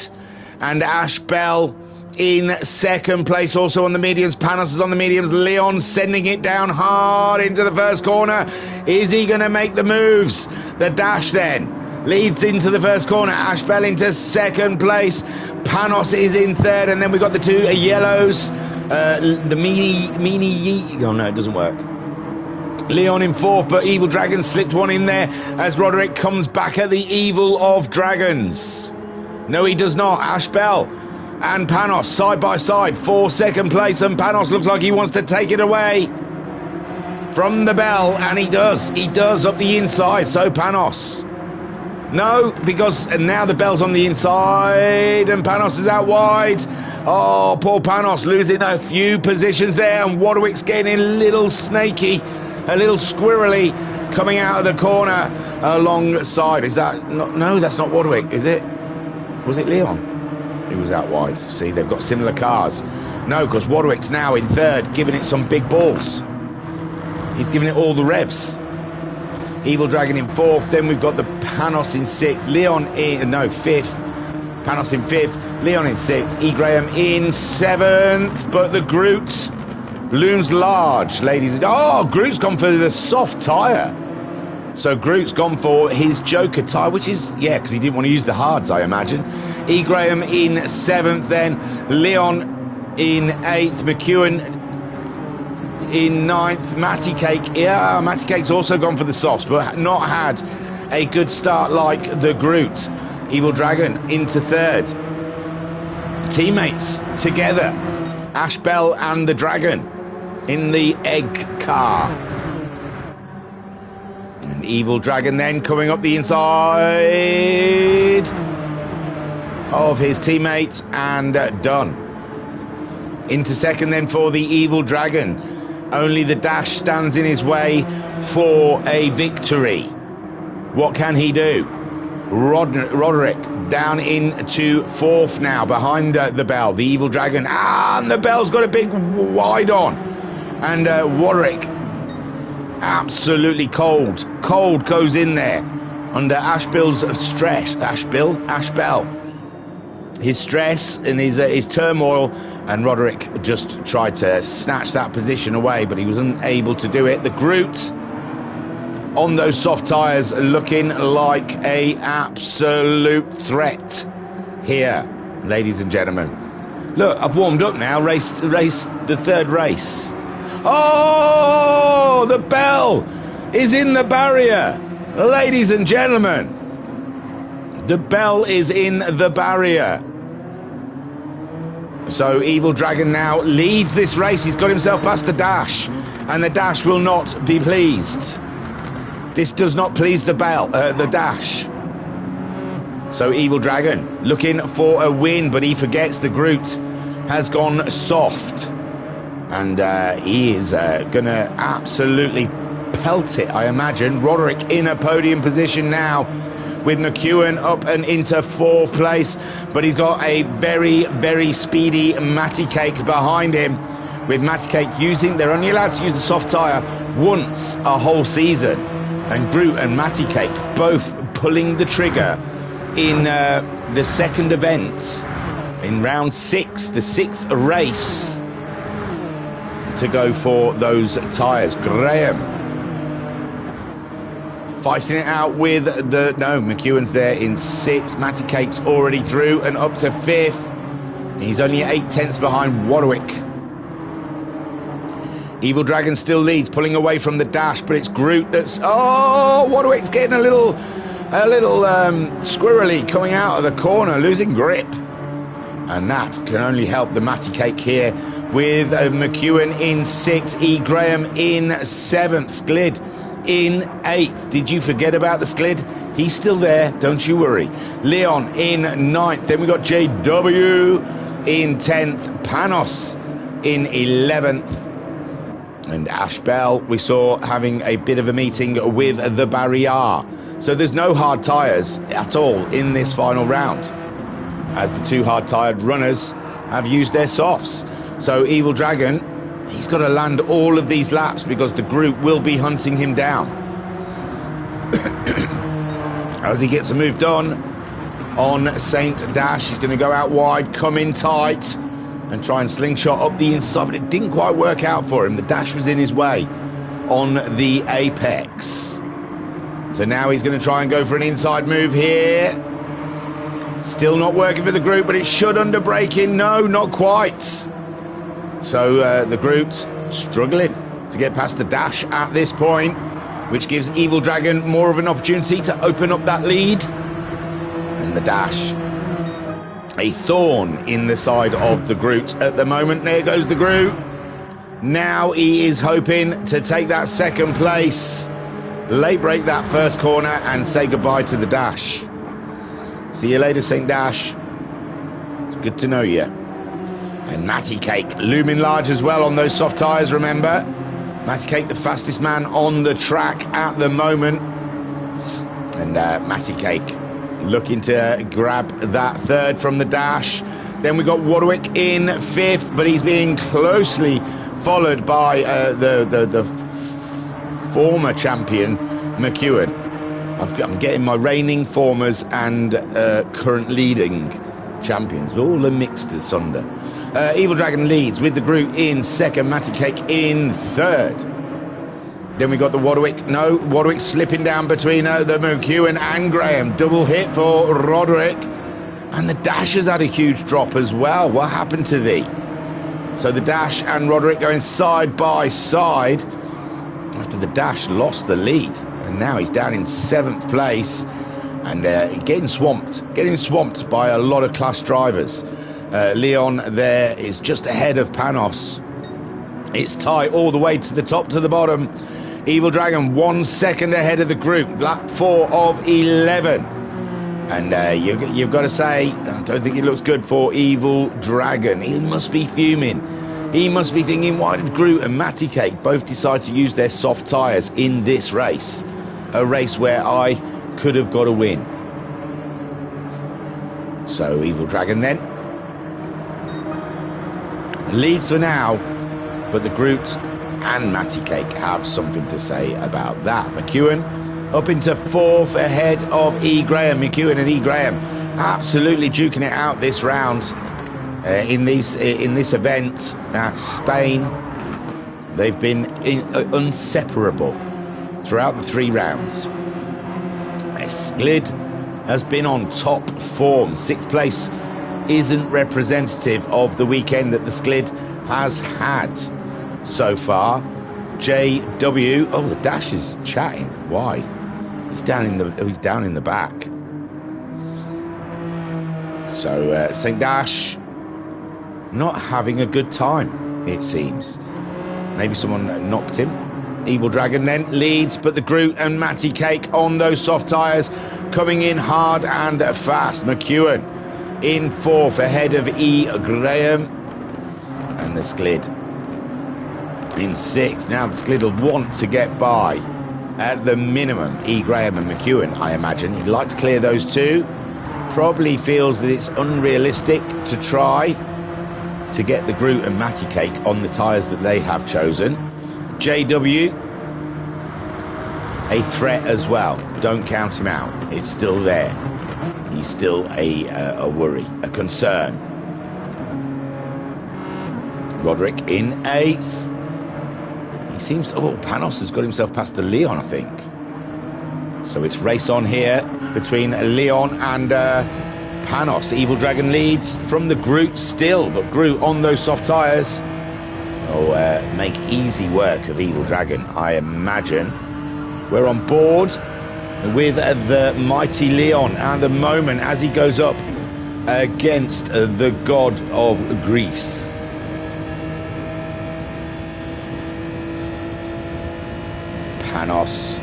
And Ash Bell in second place. Also on the mediums, Panos is on the mediums. Leon sending it down hard into the first corner. Is he going to make the moves? The dash then leads into the first corner. Ashbel into second place. Panos is in third, and then we've got the two yellows. The Meanie. Oh no, it doesn't work. Leon in fourth, but Evil Dragon slipped one in there as Roderick comes back at the Evil of Dragons. No, he does not. Ashbel and Panos side by side for second place, and Panos looks like he wants to take it away from the bell, and he does up the inside. So Panos, no, because now the bell's on the inside and Panos is out wide. Oh, poor Panos losing a few positions there, and Warwick's getting a little snaky, a little squirrely, coming out of the corner alongside. Is that not? No, that's not Warwick, is it? Was it Leon who was out wide? See, they've got similar cars. No, because Warwick's now in third, giving it some big balls. He's giving it all the revs. Evil Dragon in fourth. Then we've got the Panos in sixth. Leon in fifth. Panos in fifth. Leon in sixth. E. Graham in seventh. But the Groot looms large, ladies. Oh, Groot's gone for the soft tyre. So Groot's gone for his Joker tyre, which is, yeah, because he didn't want to use the hards, I imagine. E. Graham in seventh then. Leon in eighth. McEwen in ninth. Matty Cake. Yeah, Matty Cake's also gone for the softs, but not had a good start like the Groot. Evil Dragon into third. Teammates together. Ashbel and the Dragon in the egg car. And Evil Dragon then coming up the inside of his teammate and done. Into second then for the Evil Dragon. Only the dash stands in his way for a victory. What can he do? Roderick down into fourth now, behind the bell. The Evil Dragon, and the bell's got a big wide on. And Roderick, absolutely cold goes in there under Ashbel's stress. Ashbel, his stress and his turmoil. And Roderick just tried to snatch that position away, but he was unable to do it. The Groot on those soft tyres looking like a absolute threat here, ladies and gentlemen. Look, I've warmed up now, race the third race. Oh, the bell is in the barrier, ladies and gentlemen. The bell is in the barrier. So Evil Dragon now leads this race. He's got himself past the dash, and the dash will not be pleased. This does not please the dash. So Evil Dragon looking for a win, but he forgets the Groot has gone soft, and he is gonna absolutely pelt it, I imagine. Roderick in a podium position now, with McEwen up and into fourth place, but he's got a very, very speedy Matty Cake behind him, with Matty Cake they're only allowed to use the soft tyre once a whole season, and Groot and Matty Cake both pulling the trigger in the second event, in round 6, the 6th race, to go for those tyres. Graham fighting it out with McEwen's there in 6th. Matty Cake's already through and up to 5th. He's only 8 tenths behind Warwick. Evil Dragon still leads, pulling away from the dash, but it's Groot that's... Oh, Warwick's getting a little squirrely coming out of the corner, losing grip. And that can only help the Matty Cake here, with McEwen in 6th, E. Graham in 7th, Sklid in 8th. Did you forget about the Sklid? He's still there, don't you worry. Leon in 9th. Then we got JW in 10th. Panos in 11th. And Ashbel we saw having a bit of a meeting with the barrier. So there's no hard tyres at all in this final round, as the two hard tyred runners have used their softs. So Evil Dragon, he's got to land all of these laps, because the Groot will be hunting him down. As he gets a move done on Saint Dash, he's going to go out wide, come in tight. and try and slingshot up the inside, but it didn't quite work out for him. The dash was in his way on the apex. So now he's going to try and go for an inside move here. Still not working for the group, but it should under braking. No, not quite. So the group's struggling to get past the dash at this point, which gives Evil Dragon more of an opportunity to open up that lead. And the dash, a thorn in the side of the Groot at the moment. There goes the Groot. Now he is hoping to take that second place, late break that first corner and say goodbye to the dash. See you later, St. Dash. It's good to know you. And Matty Cake looming large as well on those soft tyres, remember. Matty Cake, the fastest man on the track at the moment. And Matty Cake looking to grab that third from the dash. Then we got Warwick in fifth, but he's being closely followed by the former champion, McEwen. I'm getting my reigning, formers and current leading champions all are mixed asunder. Evil Dragon leads with the Groot in second, Matty Cake in third. Then we got the Warwick. No, Warwick slipping down between the McEwen and Graham. Double hit for Roderick. And the dash has had a huge drop as well. What happened to thee? So the dash and Roderick going side by side after the dash lost the lead. And now he's down in 7th place and getting swamped by a lot of class drivers. Leon there is just ahead of Panos. It's tight all the way to the top to the bottom. Evil Dragon 1 second ahead of the group, lap 4 of 11. And you've got to say, I don't think it looks good for Evil Dragon. He must be fuming. He must be thinking, why did Groot and Matty Cake both decide to use their soft tyres in this race? A race where I could have got a win. So Evil Dragon then leads for now, but the Groot and Matty Cake have something to say about that. McEwen up into 4th ahead of E. Graham. McEwen and E. Graham absolutely duking it out this round in this event at Spain. They've been inseparable throughout the 3 rounds. Sklid has been on top form. 6th place isn't representative of the weekend that the Sklid has had so far. JW, oh, the dash is chatting. Why? He's down in the back. So St. Dash not having a good time, it seems. Maybe someone knocked him. Evil Dragon then leads, but the Groot and Matty Cake on those soft tyres coming in hard and fast. McEwen in 4th ahead of E. Graham, and the Sklid in 6th. Now the Sklid will want to get by at the minimum E. Graham and McEwen, I imagine. He'd like to clear those two. Probably feels that it's unrealistic to try to get the Groot and Matty Cake on the tyres that they have chosen. JW, a threat as well. Don't count him out. It's still there. He's still a worry, a concern. Roderick in 8th. He seems... Oh, Panos has got himself past the Leon, I think. So it's race on here between Leon and Panos. Evil Dragon leads from the Groot still, but Groot on those soft tyres will make easy work of Evil Dragon, I imagine. We're on board with the mighty Leon at the moment as he goes up against the god of Greece. Panos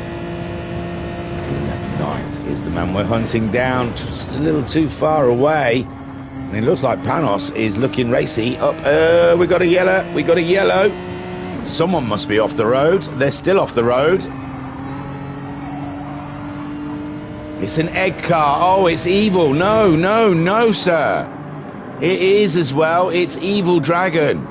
in 9th is the man we're hunting down, just a little too far away. And it looks like Panos is looking racy up. We got a yellow. Someone must be off the road. They're still off the road. It's an egg car. Oh, it's Evil. No, sir. It is as well. It's Evil Dragon.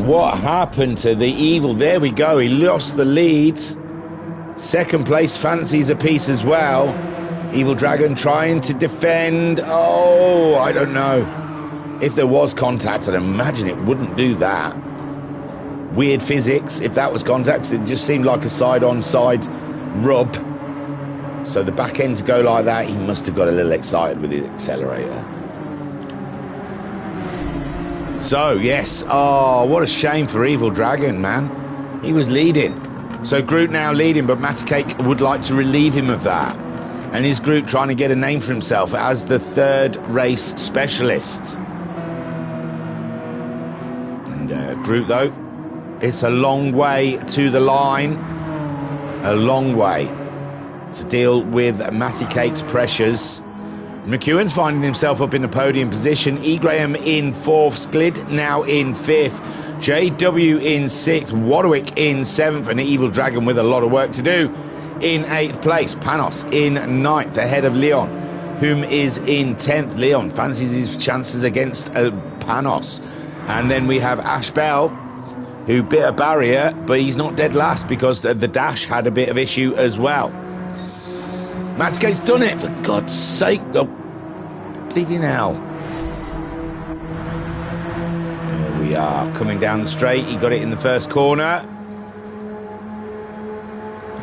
What happened to the Evil? There we go. He lost the lead. 2nd place fancies a piece as well. Evil Dragon trying to defend. Oh, I don't know. If there was contact, I'd imagine it wouldn't do that. Weird physics. If that was contact, it just seemed like a side-on-side rub. So the back end to go like that, he must have got a little excited with his accelerator. So, yes. Oh, what a shame for Evil Dragon, man. He was leading. So Groot now leading, but Mattycake would like to relieve him of that. And is Groot trying to get a name for himself as the third race specialist? And Groot, though, it's a long way to the line. A long way to deal with Mattycake's pressures. McEwen's finding himself up in the podium position. E. Graham in 4th. Sklid now in 5th. JW in 6th. Warwick in 7th. And Evil Dragon with a lot of work to do in 8th place. Panos in 9th ahead of Leon, whom is in 10th. Leon fancies his chances against Panos. And then we have Ash Bell, who bit a barrier, but he's not dead last because the dash had a bit of issue as well. Matsuke's done it, for God's sake. Oh, bleeding hell. Here we are, coming down the straight. He got it in the first corner.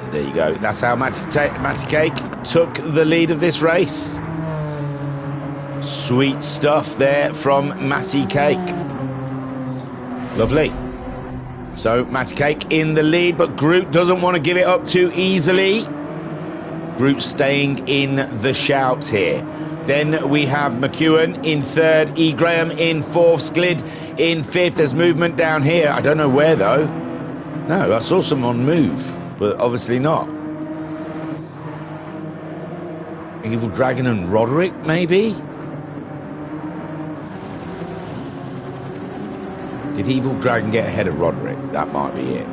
And there you go. That's how Matty took the lead of this race. Sweet stuff there from Matty Cake. Lovely. So Matty Cake in the lead, but Groot doesn't want to give it up too easily. Groot staying in the shout here. Then we have McEwen in 3rd, E. Graham in 4th, Sklid in 5th. There's movement down here. I don't know where though. No, I saw someone move, but obviously not. Evil Dragon and Roderick, maybe? Did Evil Dragon get ahead of Roderick? That might be it.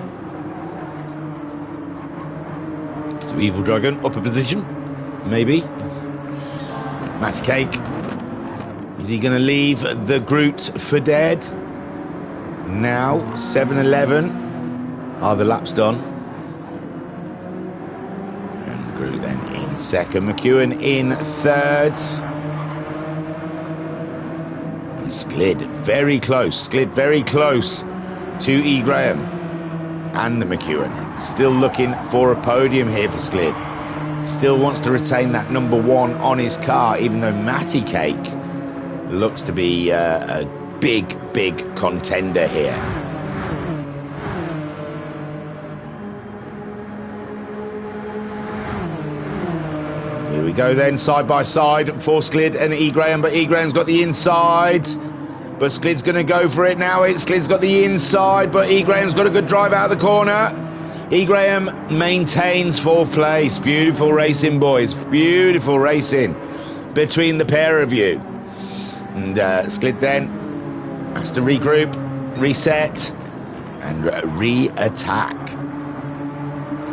So Evil Dragon, upper position, maybe. Match Cake. Is he going to leave the Groot for dead? Now, 7-11. Are the laps done? And Groot then in 2nd. McEwen in 3rd. And Sklid very close. Sklid very close to E. Graham and the McEwen. Still looking for a podium here for Sklid. Still wants to retain that number 1 on his car, even though Matty Cake looks to be a big, big contender here. Here we go then, side by side for Sklid and E. Graham, but E. Graham's got the inside. But Sklid's going to go for it now. Sklid's got the inside, but E. Graham's got a good drive out of the corner. E. Graham maintains 4th place. Beautiful racing, boys. Beautiful racing between the pair of you. And Sklid then has to regroup, reset, and re-attack.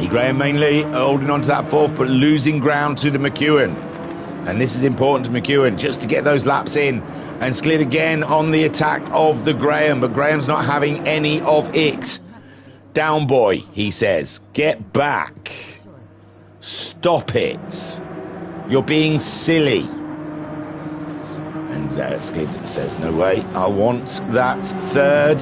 E. Graham mainly holding on to that 4th, but losing ground to the McEwen. And this is important to McEwen, just to get those laps in. And Sklid again on the attack of the Graham, but Graham's not having any of it. Down, boy, he says. Get back. Stop it. You're being silly. And Sklid says, no way, I want that 3rd.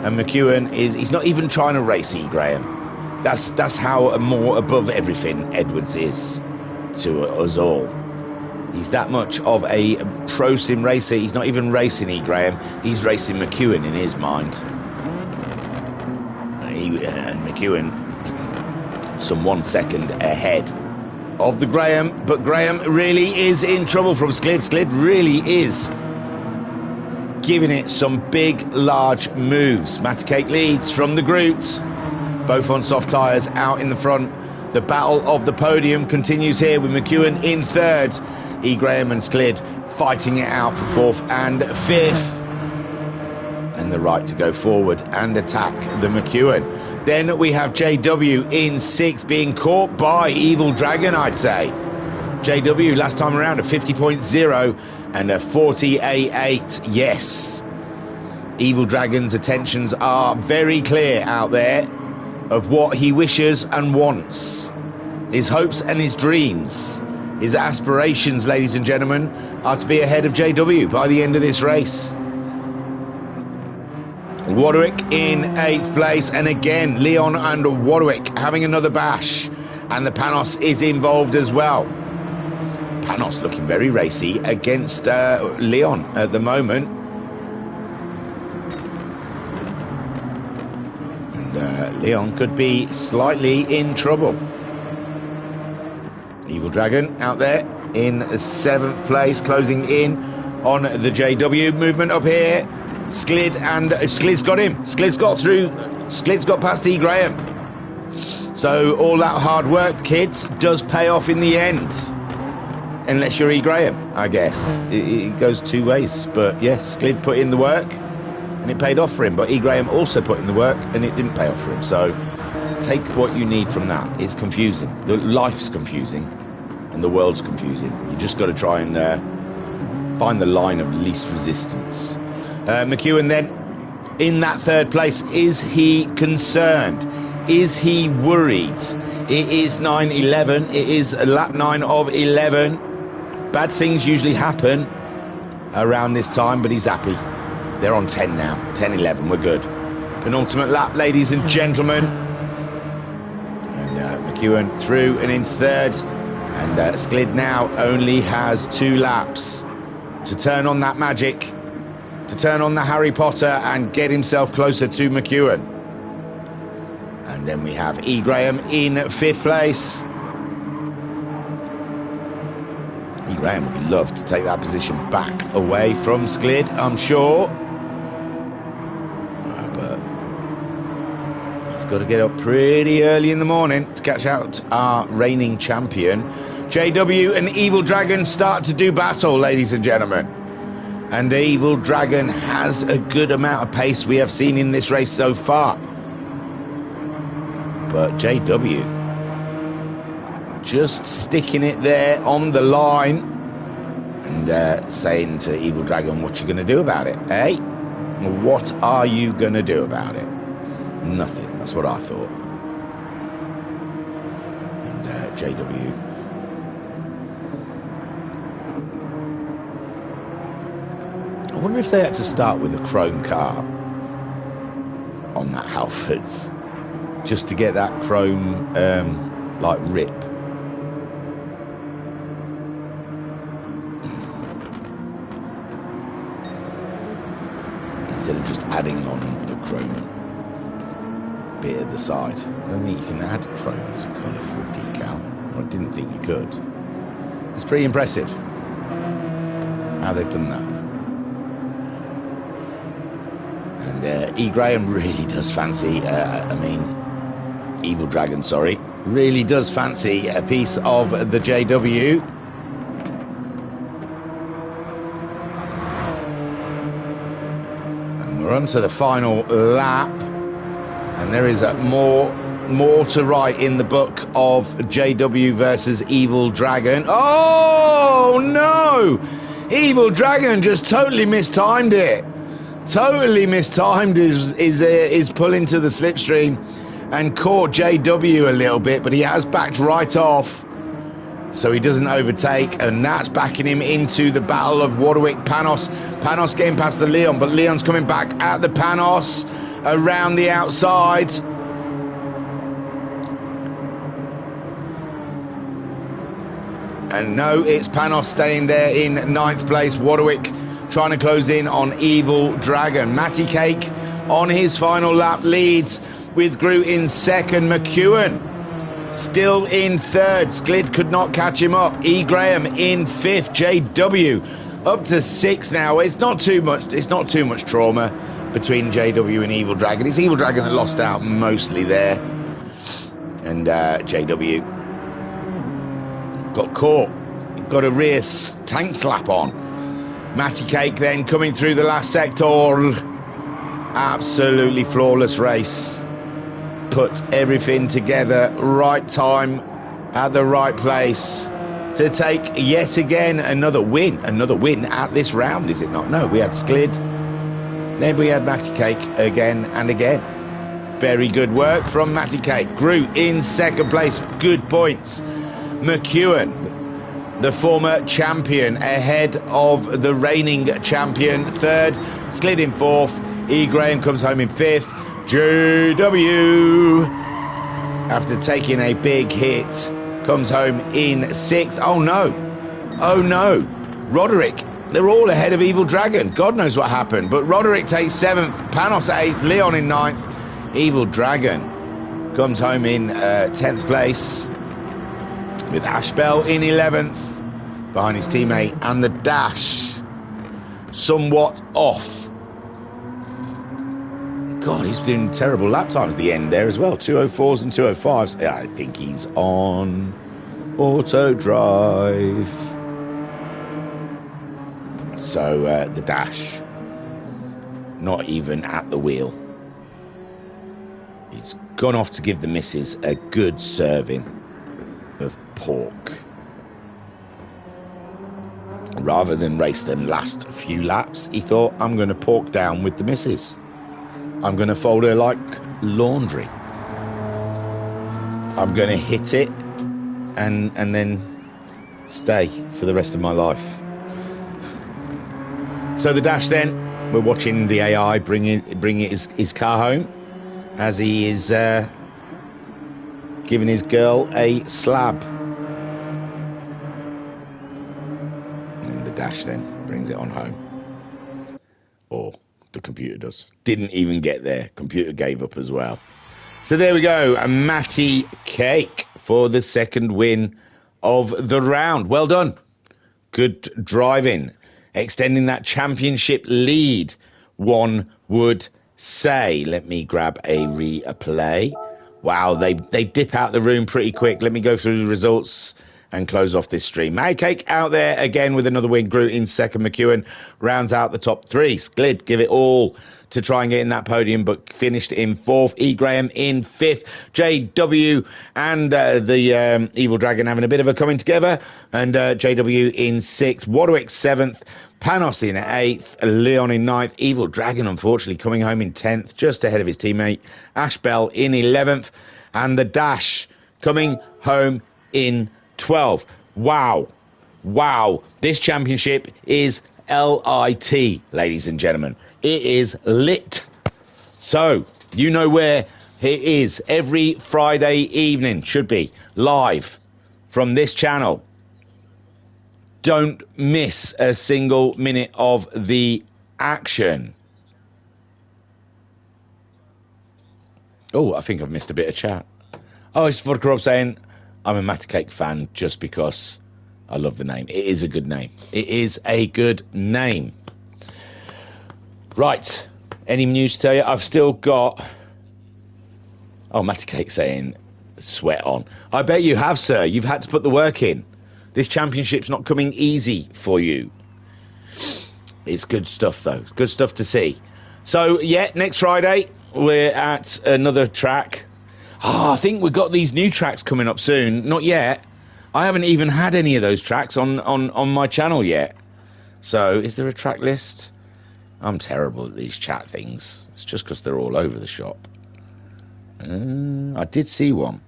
And McEwen he's not even trying to race E. Graham. That's how more above everything Edwards is to us all. He's that much of a pro sim racer. He's not even racing E. Graham. He's racing McEwen in his mind. And McEwen some 1 second ahead of the Graham, but Graham really is in trouble from Sklid. Sklid really is giving it some big, large moves. Matty Cake leads from the Groot, both on soft tyres out in the front. The battle of the podium continues here with McEwen in 3rd. E. Graham and Sklid fighting it out for 4th and 5th. And the right to go forward and attack the McEwen. Then we have JW in 6th, being caught by Evil Dragon, I'd say. JW last time around a 50.0 and a 40.88. Yes. Evil Dragon's attentions are very clear out there of what he wishes and wants. His hopes and his dreams His aspirations, ladies and gentlemen, are to be ahead of JW by the end of this race. Warwick in 8th place, and again Leon and Warwick having another bash, and the Panos is involved as well. Panos looking very racy against Leon at the moment. And Leon could be slightly in trouble. Evil Dragon out there in 7th place, closing in on the JW. Movement up here. Sklid, and Sklid's got him. Sklid's got through. Sklid's got past E. Graham. So all that hard work, kids, does pay off in the end. Unless you're E. Graham, I guess. It goes two ways. But yes, Sklid put in the work and it paid off for him. But E. Graham also put in the work and it didn't pay off for him. So take what you need from that. It's confusing. Life's confusing and the world's confusing. You just got to try and find the line of least resistance. McEwen then in that 3rd place. Is he concerned? Is he worried? It is 9:11. It is lap 9 of 11. Bad things usually happen around this time, but he's happy. They're on 10 now. 10:11. We're good. Penultimate lap, ladies and gentlemen. And McEwen through and into 3rd. And Sklid now only has 2 laps to turn on that magic, to turn on the Harry Potter and get himself closer to McEwen. And then we have E. Graham in 5th place. E. Graham would love to take that position back away from Sklid, I'm sure. But he's got to get up pretty early in the morning to catch out our reigning champion. JW and Evil Dragon start to do battle, ladies and gentlemen. And Evil Dragon has a good amount of pace we have seen in this race so far. But JW just sticking it there on the line and saying to Evil Dragon, what you going to do about it, eh? What are you going to do about it? Nothing. That's what I thought. And JW. I wonder if they had to start with a chrome car on that Halfords, just to get that chrome like rip. Instead of just adding on the chrome bit at the side. I don't think you can add chrome as a colourful decal. I didn't think you could. It's pretty impressive how they've done that. And E. Graham really does fancy, Evil Dragon, sorry, really does fancy a piece of the JW. And we're on to the final lap, and there is more to write in the book of JW versus Evil Dragon. Oh no! Evil Dragon just totally mistimed it. Totally mistimed his pull into the slipstream and caught JW a little bit, but he has backed right off so he doesn't overtake, and that's backing him into the battle of Warwick Panos. Panos getting past the Leon, but Leon's coming back at the Panos around the outside. And no, it's Panos staying there in 9th place. Warwick trying to close in on Evil Dragon. Matty Cake on his final lap leads with Groot in 2nd. McEwen still in 3rd. Sklid could not catch him up. E. Graham in 5th. JW up to 6th now. It's not too much trauma between JW and Evil Dragon. It's Evil Dragon that lost out mostly there. And JW got caught. Got a rear tank slap on. Matty Cake then coming through the last sector. Absolutely flawless race. Put everything together. Right time at the right place to take yet again another win. Another win at this round, is it not? No, we had Sklid. Then we had Matty Cake again and again. Very good work from Matty Cake. Groot in 2nd place. Good points. McEwen the former champion, ahead of the reigning champion. Third, slid in fourth. E. Graham comes home in fifth. JW, after taking a big hit, comes home in sixth. Oh no, oh no, Roderick, they're all ahead of Evil Dragon. God knows what happened, but Roderick takes seventh, Panos at eighth, Leon in ninth. Evil Dragon comes home in 10th place, with Ashbell in 11th, behind his teammate, and the dash somewhat off. God, he's doing terrible lap times at the end there as well. 204s and 205s. I think he's on auto drive. So the dash, not even at the wheel. He's gone off to give the missus a good serving of pork, rather than race them last few laps. He thought, I'm going to pork down with the missus. I'm going to fold her like laundry. I'm going to hit it and then stay for the rest of my life. So the dash then, we're watching the AI bring his car home as he is giving his girl a slab. And the dash then brings it on home. Or the computer does. Didn't even get there. Computer gave up as well. So there we go. A Matty Cake for the second win of the round. Well done. Good driving. Extending that championship lead, one would say. Let me grab a replay. Wow, they dip out the room pretty quick. Let me go through the results and close off this stream. Matty Cake out there again with another win. Groot in second. McEwen rounds out the top three. Sklid give it all to try and get in that podium, but finished in fourth. E. Graham in fifth. JW and the Evil Dragon having a bit of a coming together, and JW in sixth. Warwick seventh. Panos in eighth. Leon in ninth. Evil Dragon, unfortunately, coming home in 10th, just ahead of his teammate. Ashbell in 11th. And the dash coming home in 12th. Wow. Wow. This championship is LIT, ladies and gentlemen. It is lit. So, you know where it is. Every Friday evening, should be live from this channel. Don't miss a single minute of the action. Oh, I think I've missed a bit of chat. Oh, it's Vodka Rob saying, I'm a Matty Cake fan just because I love the name. It is a good name. It is a good name. Right. Any news to tell you? I've still got... Oh, Matty Cake saying, sweat on. I bet you have, sir. You've had to put the work in. This championship's not coming easy for you. It's good stuff, though. Good stuff to see. So, yeah, next Friday, we're at another track. Oh, I think we've got these new tracks coming up soon. Not yet. I haven't even had any of those tracks on my channel yet. So, is there a track list? I'm terrible at these chat things. It's just because they're all over the shop. I did see one.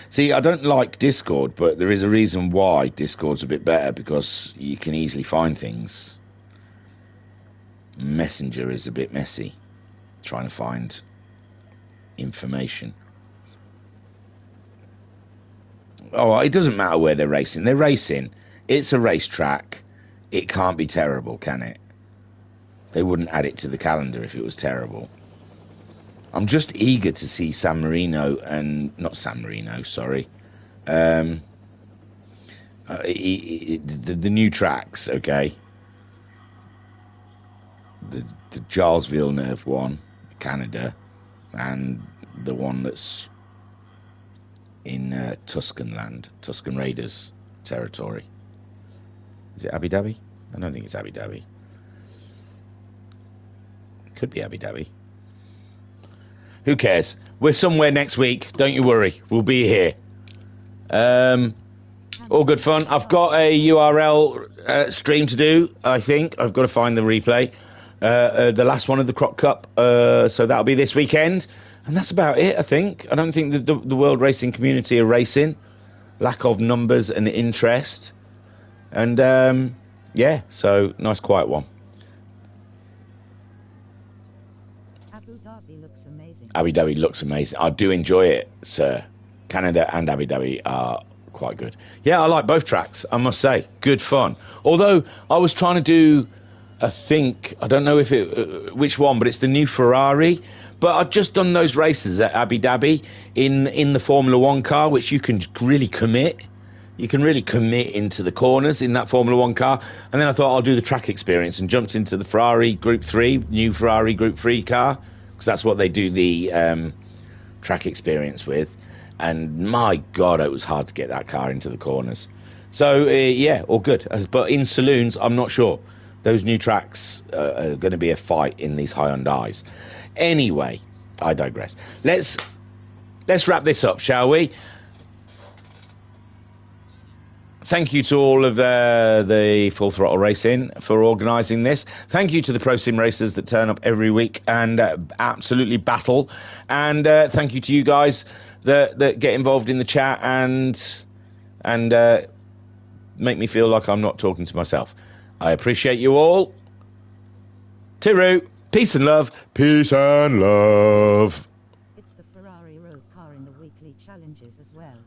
See, I don't like Discord, but there is a reason why Discord's a bit better, because you can easily find things. Messenger is a bit messy, trying to find information. Oh, it doesn't matter where they're racing. They're racing. It's a racetrack. It can't be terrible, can it? They wouldn't add it to the calendar if it was terrible. I'm just eager to see San Marino and... Not San Marino, sorry. The new tracks, okay? The Charles Villeneuve one, Canada, and the one that's in Tuscan land, Tuscan Raiders territory. Is it Abu Dhabi? I don't think it's Abu Dhabi. Could be Abu Dhabi. Who cares? We're somewhere next week. Don't you worry. We'll be here. All good fun. I've got a URL stream to do, I think. I've got to find the replay. The last one of the Croc Cup. So that'll be this weekend. And that's about it, I think. I don't think the world racing community are racing. lack of numbers and interest. And yeah, so nice quiet one. Abu Dhabi looks amazing. Abu Dhabi looks amazing. I do enjoy it, sir. Canada and Abu Dhabi are quite good. Yeah, I like both tracks, I must say. Good fun. Although I was trying to do, I don't know if which one, but it's the new Ferrari. But I've just done those races at Abu Dhabi in the Formula One car, which you can really commit. You can really commit into the corners in that Formula One car. And then I thought I'll do the track experience and jumped into the Ferrari Group 3, new Ferrari Group 3 car, because that's what they do the track experience with. And my God, it was hard to get that car into the corners. So, yeah, all good. But in saloons, I'm not sure. Those new tracks are going to be a fight in these Hyundais. Anyway, I digress. Let's wrap this up, shall we? Thank you to all of the Full Throttle Racing for organising this. Thank you to the Pro Sim racers that turn up every week and absolutely battle. And thank you to you guys that get involved in the chat and make me feel like I'm not talking to myself. I appreciate you all. Tiru, peace and love. Peace and love. It's the Ferrari road car in the weekly challenges as well.